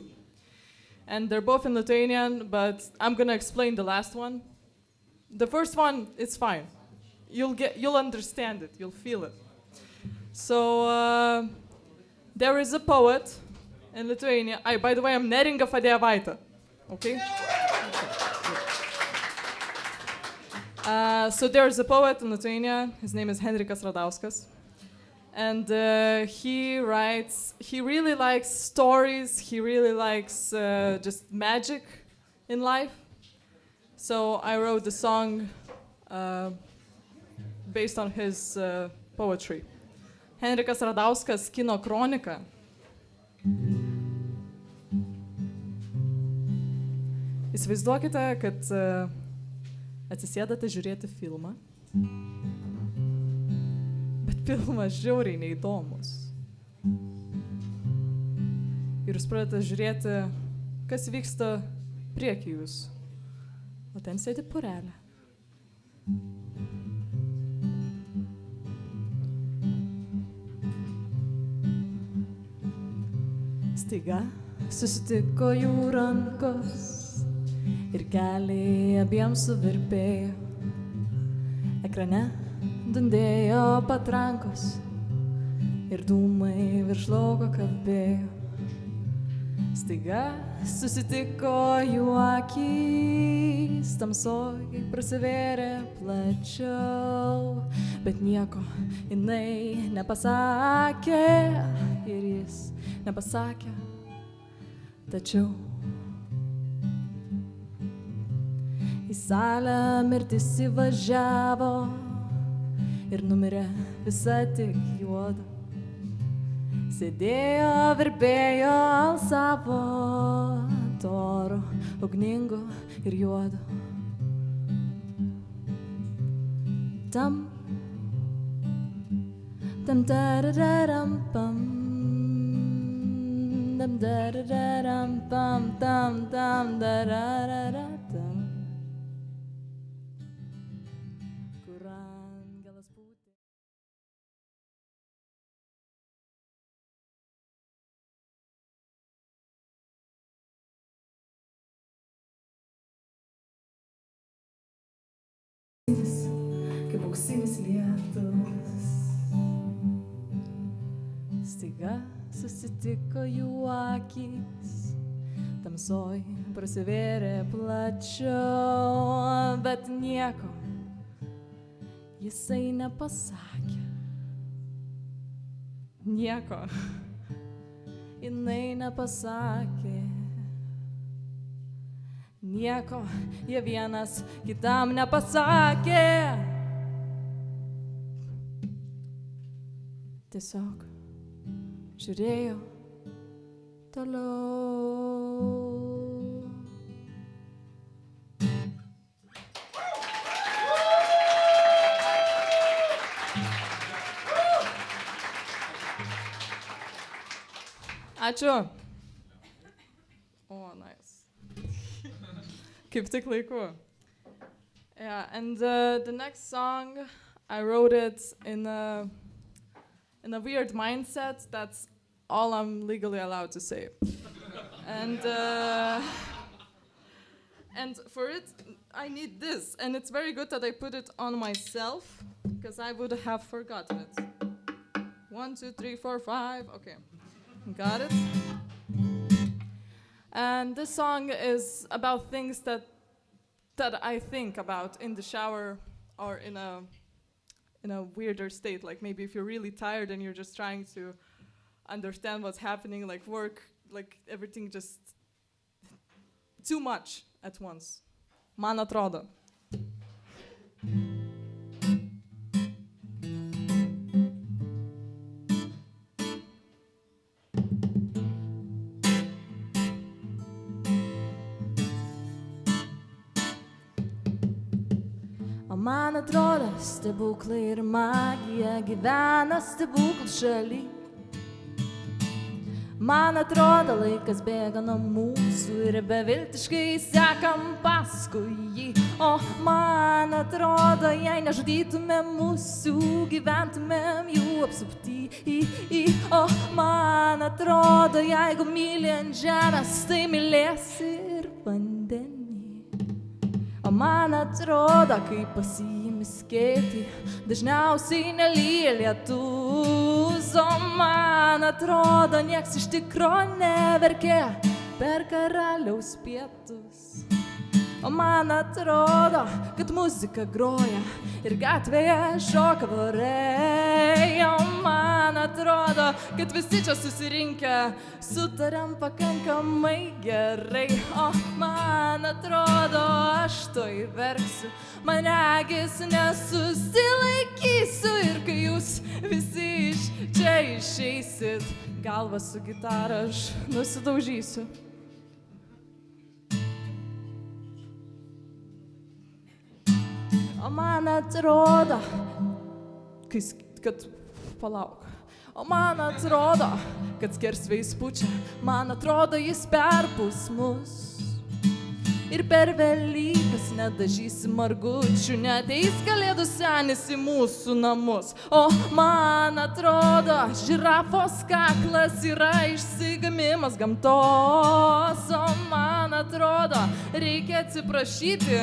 And they're both in Lithuanian, but I'm gonna explain the last one. The first one, it's fine. You'll understand it, you'll feel it. So there is a poet in Lithuania. By the way, I'm Deikovaitė. Okay? So there's a poet in Lithuania. His name is Henrikas Radauskas. And he really likes stories. He really likes just magic in life. So I wrote the song based on his poetry. Henrikas Radauskas, Kino kronika. Įsivaizduokite, kad atsisėdate žiūrėti filmą, bet filmas žiauriai neįdomus. Ir jūs pradedate žiūrėti, kas vyksta prieky jūs. O ten sėdi porelė. Staiga susitiko jų rankos ir keliai abiems suvirpėjo. Ekrane dundėjo patrankos ir dūmai virš lauko kabėjo. Staiga susitiko jų akys, tamsoj prasivėrė plačiau, bet nieko jinai nepasakė ir jis nepasakė, tačiau į salę mirtis įvažiavo ir numirė visa tik juoda. Sėdėjo, virpėjo, alsavo toro, ugningo ir juodo. Tam tarararam pam, tam tarararam pam, tam darararatam. Kur angelas pūtė. Kaip auksinis lietus. Staiga susitiko jų akys, tamsoj prasivėrė plačiau, bet nieko jisai nepasakė. Nieko jinai nepasakė. Nieko jie vienas kitam nepasakė. Tiesiog žiūrėjo toliau. Ačiū. Oh, nice. Kaip tik laiku. Yeah, and the next song, I wrote it in a weird mindset. That's all I'm legally allowed to say. And for it, I need this. And it's very good that I put it on myself, because I would have forgotten it. 1, 2, 3, 4, 5. Okay. Got it? And this song is about things that I think about in the shower or in a weirder state. Like maybe if you're really tired and you're just trying to understand what's happening, like work, like everything just too much at once. Man atrodo. Man atrodo, stebuklai ir magija gyvena stebuklų šaly. Man atrodo, laikas bėga nuo mūsų ir beviltiškai sekam paskui jį. O man atrodo, jei nežudytumėm mūsų, gyventumėm jų apsupty. O man atrodo, jeigu myli ant žemės, tai mylėsi ir vandenį. O man atrodo, kai pasiimi skėtį, dažniausiai nelyja lietus. O man atrodo, nieks iš tikro neverkė per karaliaus pietus. O man atrodo, kad muzika groja ir gatvėje šoka vorai. O man atrodo, kad visi čia susirinkę sutariam pakankamai gerai. O man atrodo, aš toj verksiu, manegis nesusilaikysiu. Ir kai jūs visi iš čia išeisit, galvą su gitara aš nusidaužysiu. O man atrodo, kad palauk. O man atrodo, kad skersvėjis pučia, man atrodo, jis perpūs mus. Ir per Velykas nedažysi margučių, neateis kalėdų senis į mūsų namus. O man atrodo, žirafos kaklas yra išsigamimas gamtos. O man atrodo, reikia atsiprašyti,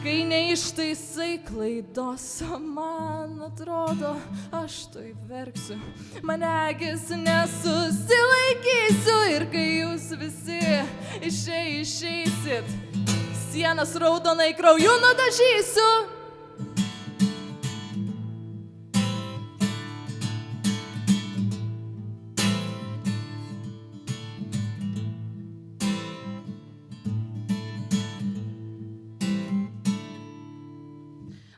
kai neištaisai klaidos. O man atrodo, aš toj verksiu, manegis nesusilaikysiu. Ir kai jūs visi išeisit, sienas raudonai krauju nudažysiu.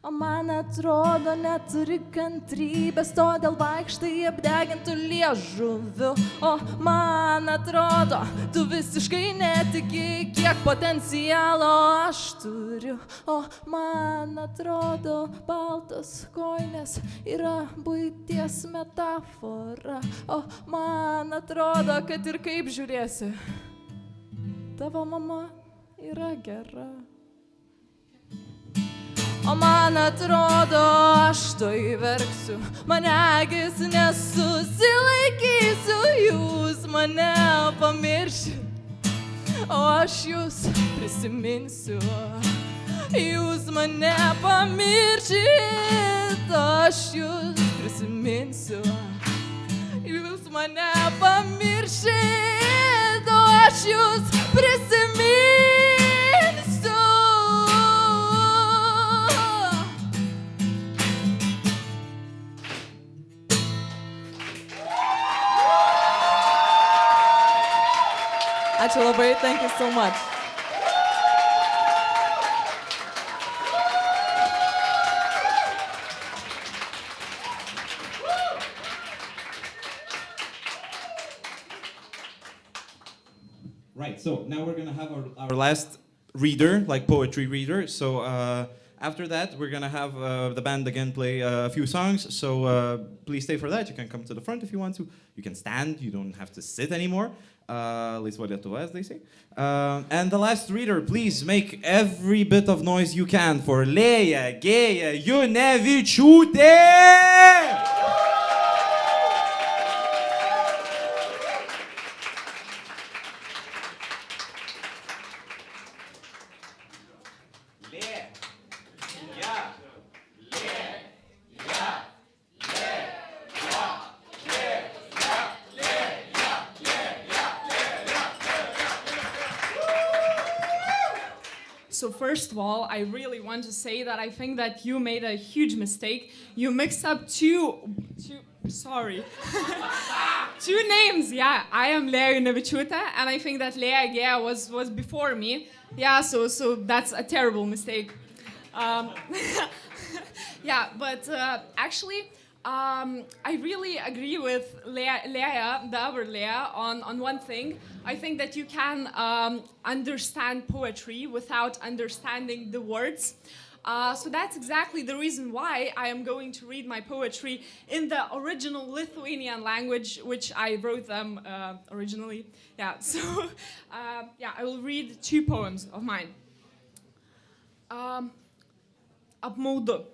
O man atrodo, neturi kantrybės, todėl vaikštai apdegintų liežuviu. O man atrodo, tu visiškai netiki, kiek potencialo aš turiu. O man atrodo, baltos kojinės yra buities metafora. O man atrodo, kad ir kaip žiūrėsi, tavo mama yra gera. O man atrodo, aš toj verksiu, manegis nesusilaikysiu. Jūs mane pamiršit, o aš jūs prisiminsiu. jūs mane pamiršit, aš jūs prisiminsiu. Jūs mane pamiršit, o aš jūs prisiminsiu. Ačiū labai, thank you so much. Right, so now we're gonna have our last reader, like poetry reader. So after that, we're gonna have the band again play a few songs. So please stay for that. You can come to the front if you want to. You can stand. You don't have to sit anymore. Laisva Lietuva, as they say. And the last reader, please make every bit of noise you can for Lėja Gėja Junevičiūtė! So first of all, I really want to say that I think that you made a huge mistake. You mixed up two names. Yeah, I am Lėja Junevičiūtė, and I think that Lėja Gėja was before me. Yeah, so that's a terrible mistake. Yeah, but actually, I really agree with Lėja, the other Lėja, on one thing. I think that you can understand poetry without understanding the words. So that's exactly the reason why I am going to read my poetry in the original Lithuanian language, which I wrote them originally. Yeah, so yeah, I will read two poems of mine. Apmaudu.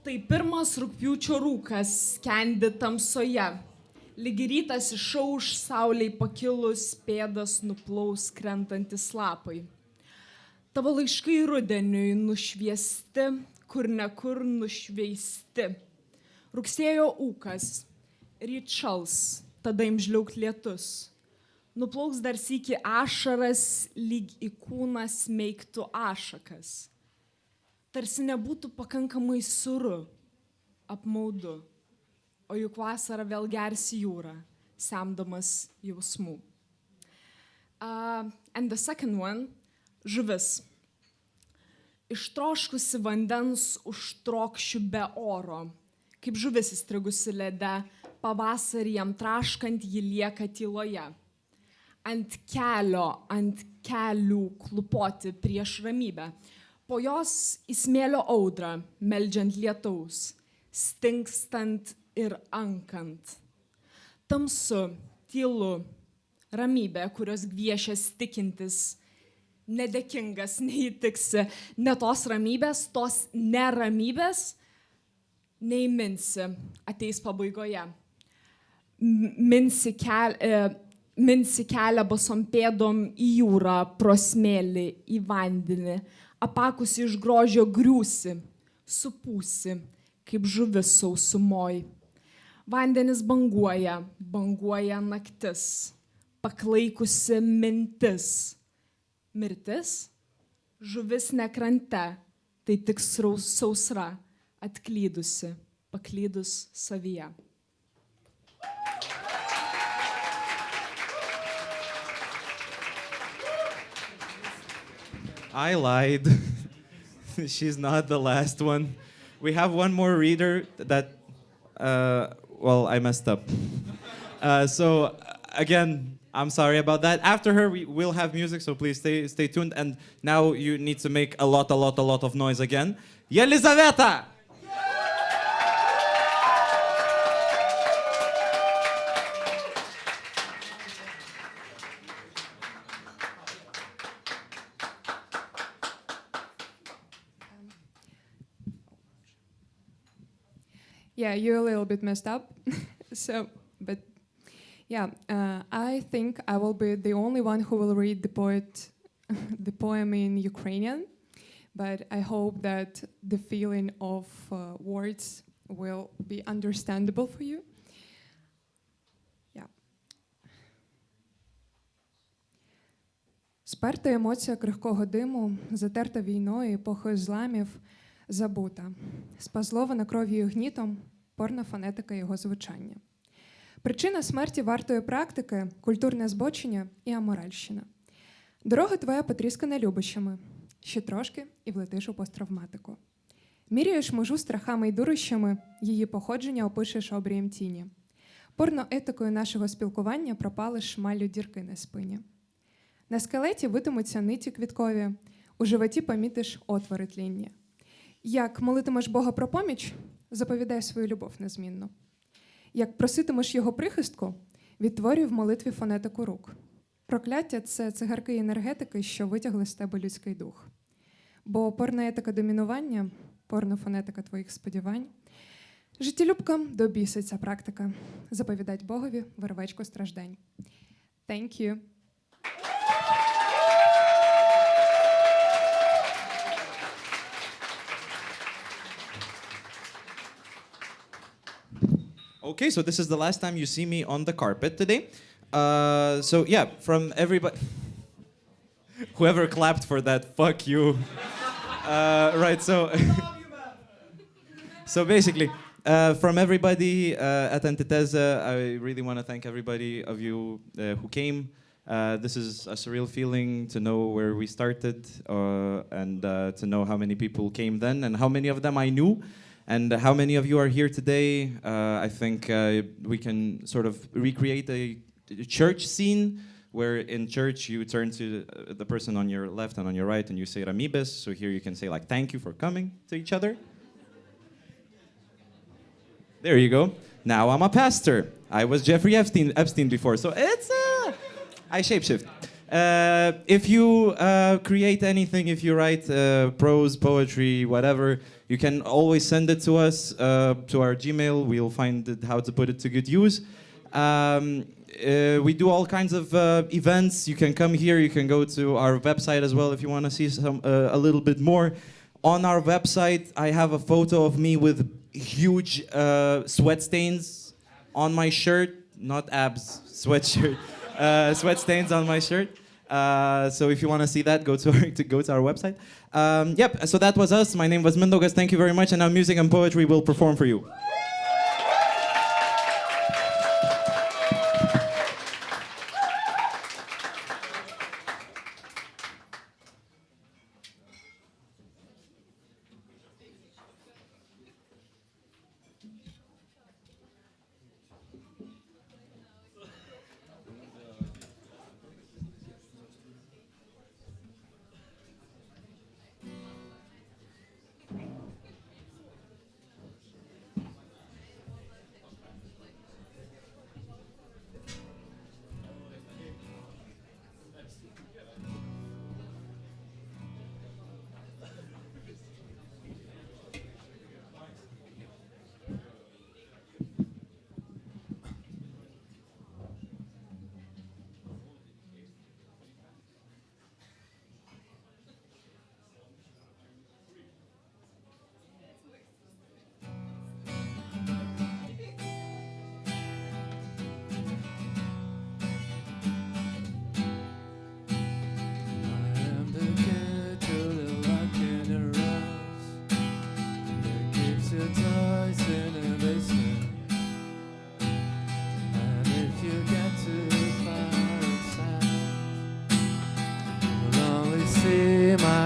Tai pirmas rugpjūčio rūkas skendi tamsoje. Lyg rytas išauš sauliai pakilus, pėdas nuplaus krentantis lapai. Tavo laiškai rudeniui nušviesti, kur nekur nušveisti. Rugsėjo ūkas, ryt šals, tada imžliaukt lietus. Nuplauks dar sykį ašaras, lyg į kūną smeigtų ašakas. Tarsi nebūtų pakankamai suru, apmaudu, o juk vasarą vėl gersi jūrą, semdamas jausmų. And the second one, žuvis. Ištroškusi vandens užtrokšiu be oro, kaip žuvis įstrigusi lede, pavasarį jam traškant ji lieka tyloje. Ant kelių klupoti prieš ramybę. Po jos į smėlio audrą, meldžiant lietaus, stinkstant ir ankant. Tamsu, tylu, ramybė, kurios gviešės tikintis, nedėkingas, neįtiksi, ne tos ramybės, tos neramybės, neįminsi, ateis pabaigoje. Minsi kelią basom pėdom į jūrą, pro smėlį, į vandenį, apakusi iš grožio griūsi, supūsi, kaip žuvis sausumoj. Vandenis banguoja, banguoja naktis, paklaikusi mintis. Mirtis, žuvis nekrante, tai tik sausra, atklydusi, paklydus savyje. I lied. She's not the last one. We have one more reader that, well, I messed up. So again, I'm sorry about that. After her, we will have music, so please stay tuned. And now you need to make a lot of noise again. Yelizaveta! Yeah, you're a little bit messed up. But yeah, I think I will be the only one who will read the poem in Ukrainian. but I hope that the feeling of words will be understandable for you. Сперта емоція крихкого диму, затерта війною, епохою зламів, забута, спазлована кров'ю і гнітом, порна фонетика його звучання. Причина смерті вартої практики – культурне збочення і аморальщина. Дорога твоя потріскана любощами, ще трошки і влетиш у посттравматику. Міряєш межу страхами й дурощами, її походження опишеш обрієм тіні. Порноетикою нашого спілкування пропалиш шмаллю дірки на спині. На скелеті витимуться ниті квіткові, у животі помітиш отвори тління. Як молитимеш Бога про поміч, заповідай свою любов незмінно. Як проситимеш його прихистку, відтворюй в молитві фонетику рук. Прокляття – це цигарки і енергетики, що витягли з тебе людський дух. Бо порноетика домінування, порнофонетика твоїх сподівань, життєлюбкам до біса ця практика. Заповідать Богові вервечку страждань. Thank you. Okay, so this is the last time you see me on the carpet today. So yeah, from everybody, whoever clapped for that, fuck you. Right, so so basically, from everybody at Antitezė, I really want to thank everybody of you who came. This is a surreal feeling to know where we started and to know how many people came then and how many of them I knew. And how many of you are here today? I think we can sort of recreate a church scene where in church you turn to the person on your left and on your right and you say Ramibes. So here you can say like, thank you for coming to each other. There you go. Now I'm a pastor. I was Jeffrey Epstein before. So it's, I shapeshift. If you create anything, if you write prose, poetry, whatever, you can always send it to us, to our Gmail. We'll find how to put it to good use. We do all kinds of events. You can come here. You can go to our website as well if you want to see some a little bit more. On our website, I have a photo of me with huge sweat stains on my shirt. Not abs, sweatshirt. Sweat stains on my shirt. So if you want to see that, go to our website. Yep, so that was us. My name was Mindaugas. Thank you very much. And now Music and Poetry will perform for you.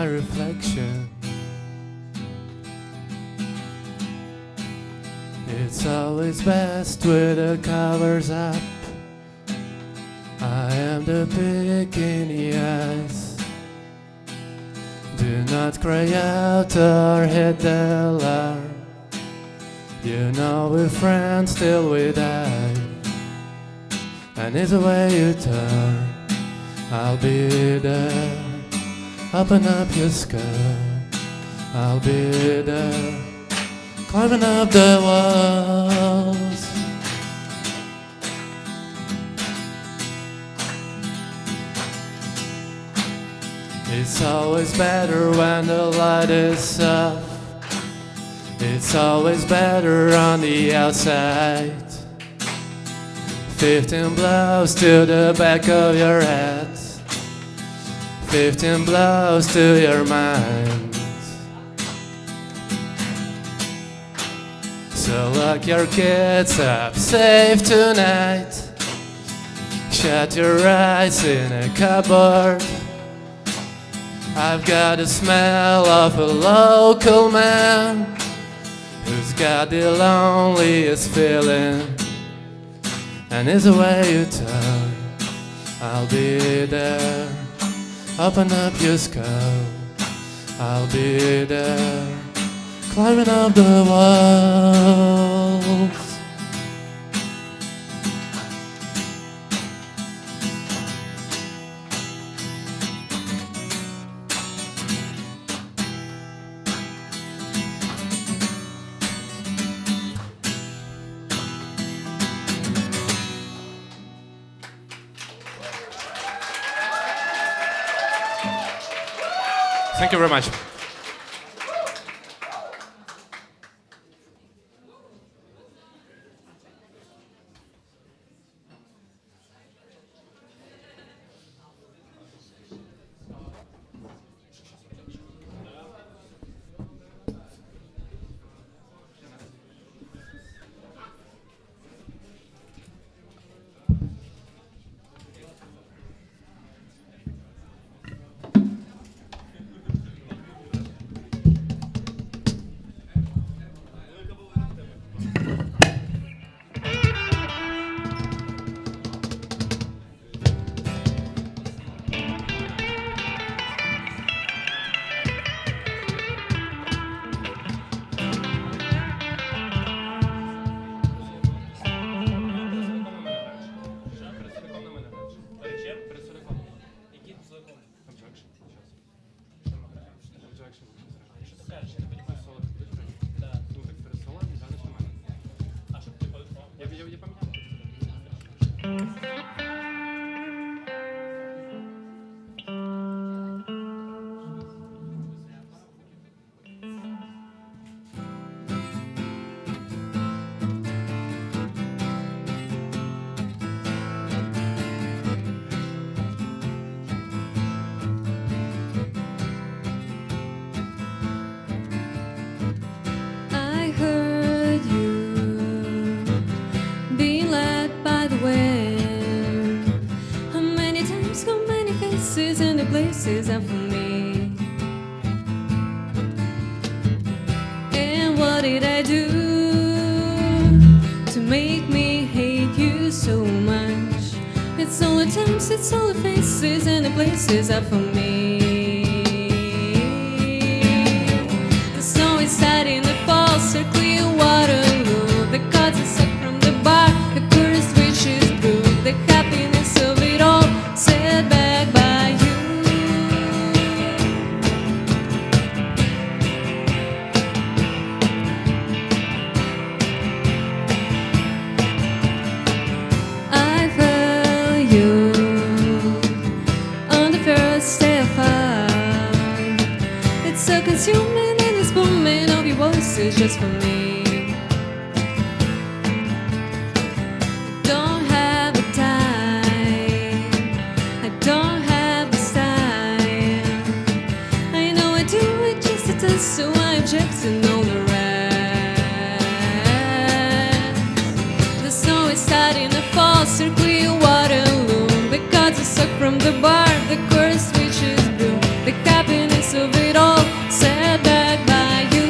Reflection. It's always best with the covers up. I am the bikini eyes. Do not cry out or hit the alarm. You know we're friends till we die. And it's the way you turn, I'll be there. Open up your skirt, I'll be there, climbing up the walls. It's always always better when the light is off. It's always better on the outside. 15 blows to the back of your head. 15 blows to your mind. So lock your kids up safe tonight. Shut your eyes in a cupboard. I've got the smell of a local man who's got the loneliest feeling, and it's the way you talk. I'll be there. Open up your skull. I'll be there. Climbing up the walls. Thank you very much. Places are for me. And what did I do to make me hate you so much? It's all the times, it's all the faces, and the places are for me. The snow is sad in the fall, so clear Waterloo. The cards are sucked from the bar, the chorus which is blue. The happiness of it all set back by you. So consuming in this moment of your voice is just for me. I don't have the time, I don't have the style. I know I do it just to test, so I object to know the rest. The snow is starting to fall, so clear Waterloo. The cards are sucked from the bar, the chorus which is blue. The happiness of it all set back by you.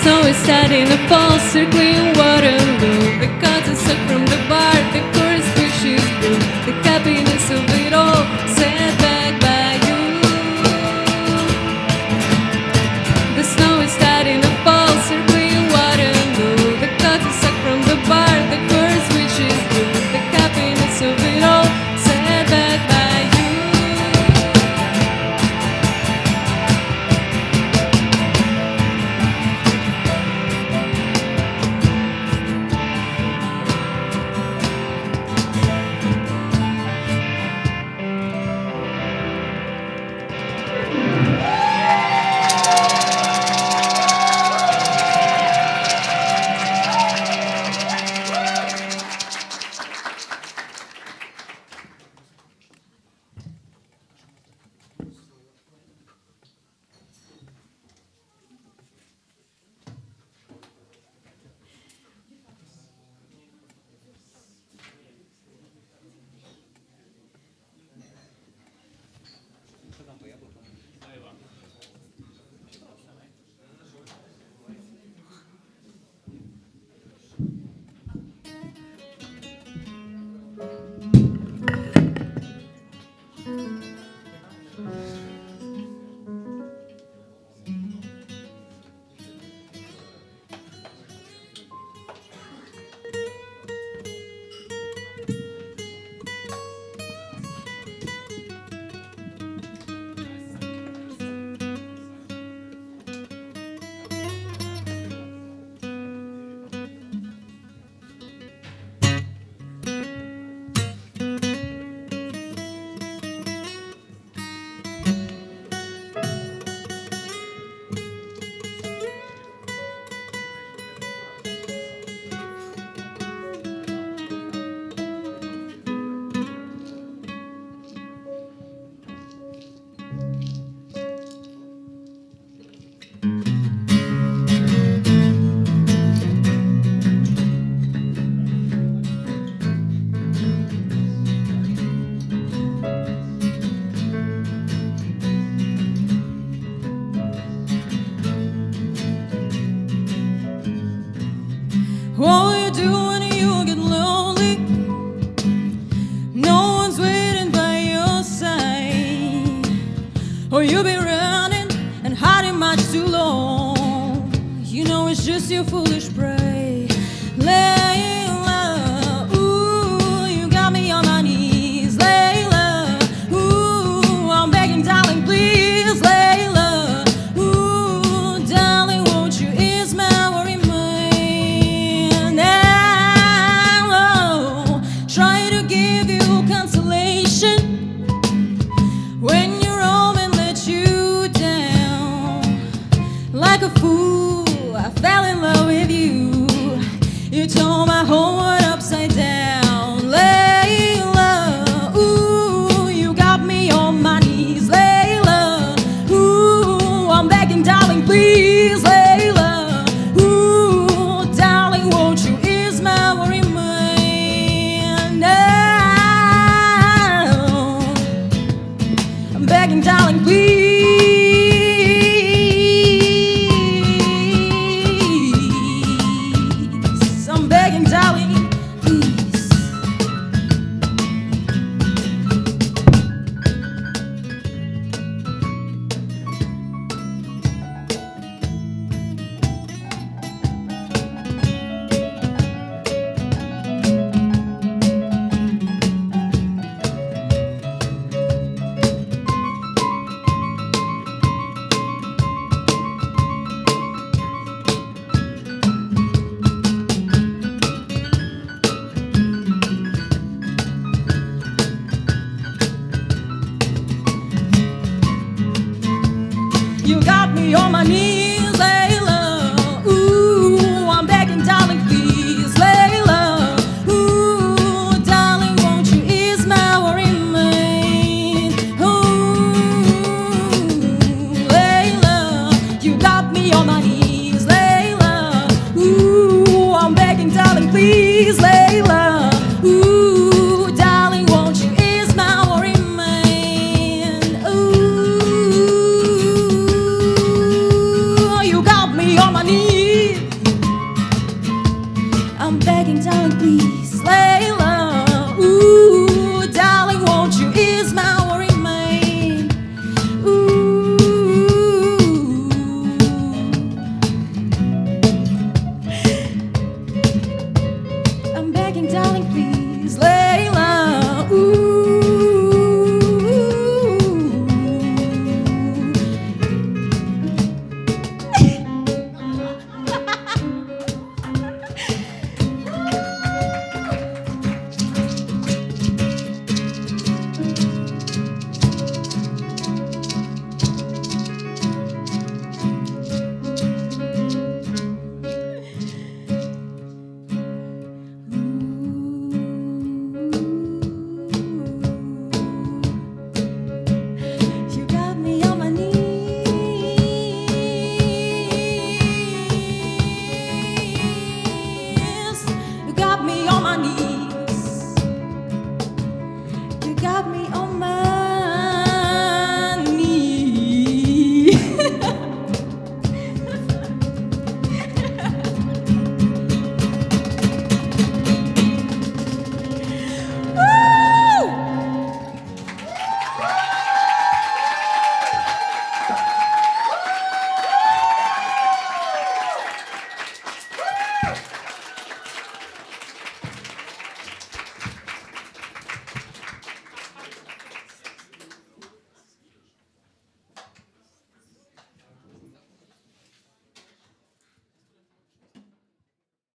snow is starting to fall, circling Waterloo. The cards are sucked from the bar, the chorus pushes through. The happiness of it all set back by you. The snow is starting to fall, circling Waterloo. The cards are sucked from the bar, the chorus pushes through. The happiness of it all set back by you. What will you do when you get lonely? No one's waiting by your side. Or you'll be running and hiding much too long. You know it's just your foolish pride. Layla, ooh, you got me on my knees. Layla, ooh, I'm begging, darling, please. Layla, ooh, darling, won't you ease my worry mind? Now, try to give you consolation when your woman let you down. Like a fool, I fell in love with you. You turned my whole world upside down. Layla, ooh, you got me on my knees. Layla, ooh, I'm begging, darling, please. Layla, ooh, darling, won't you ease my worry mind now? I'm begging, darling, please. I'm begging, darling, please. You got me on my knees.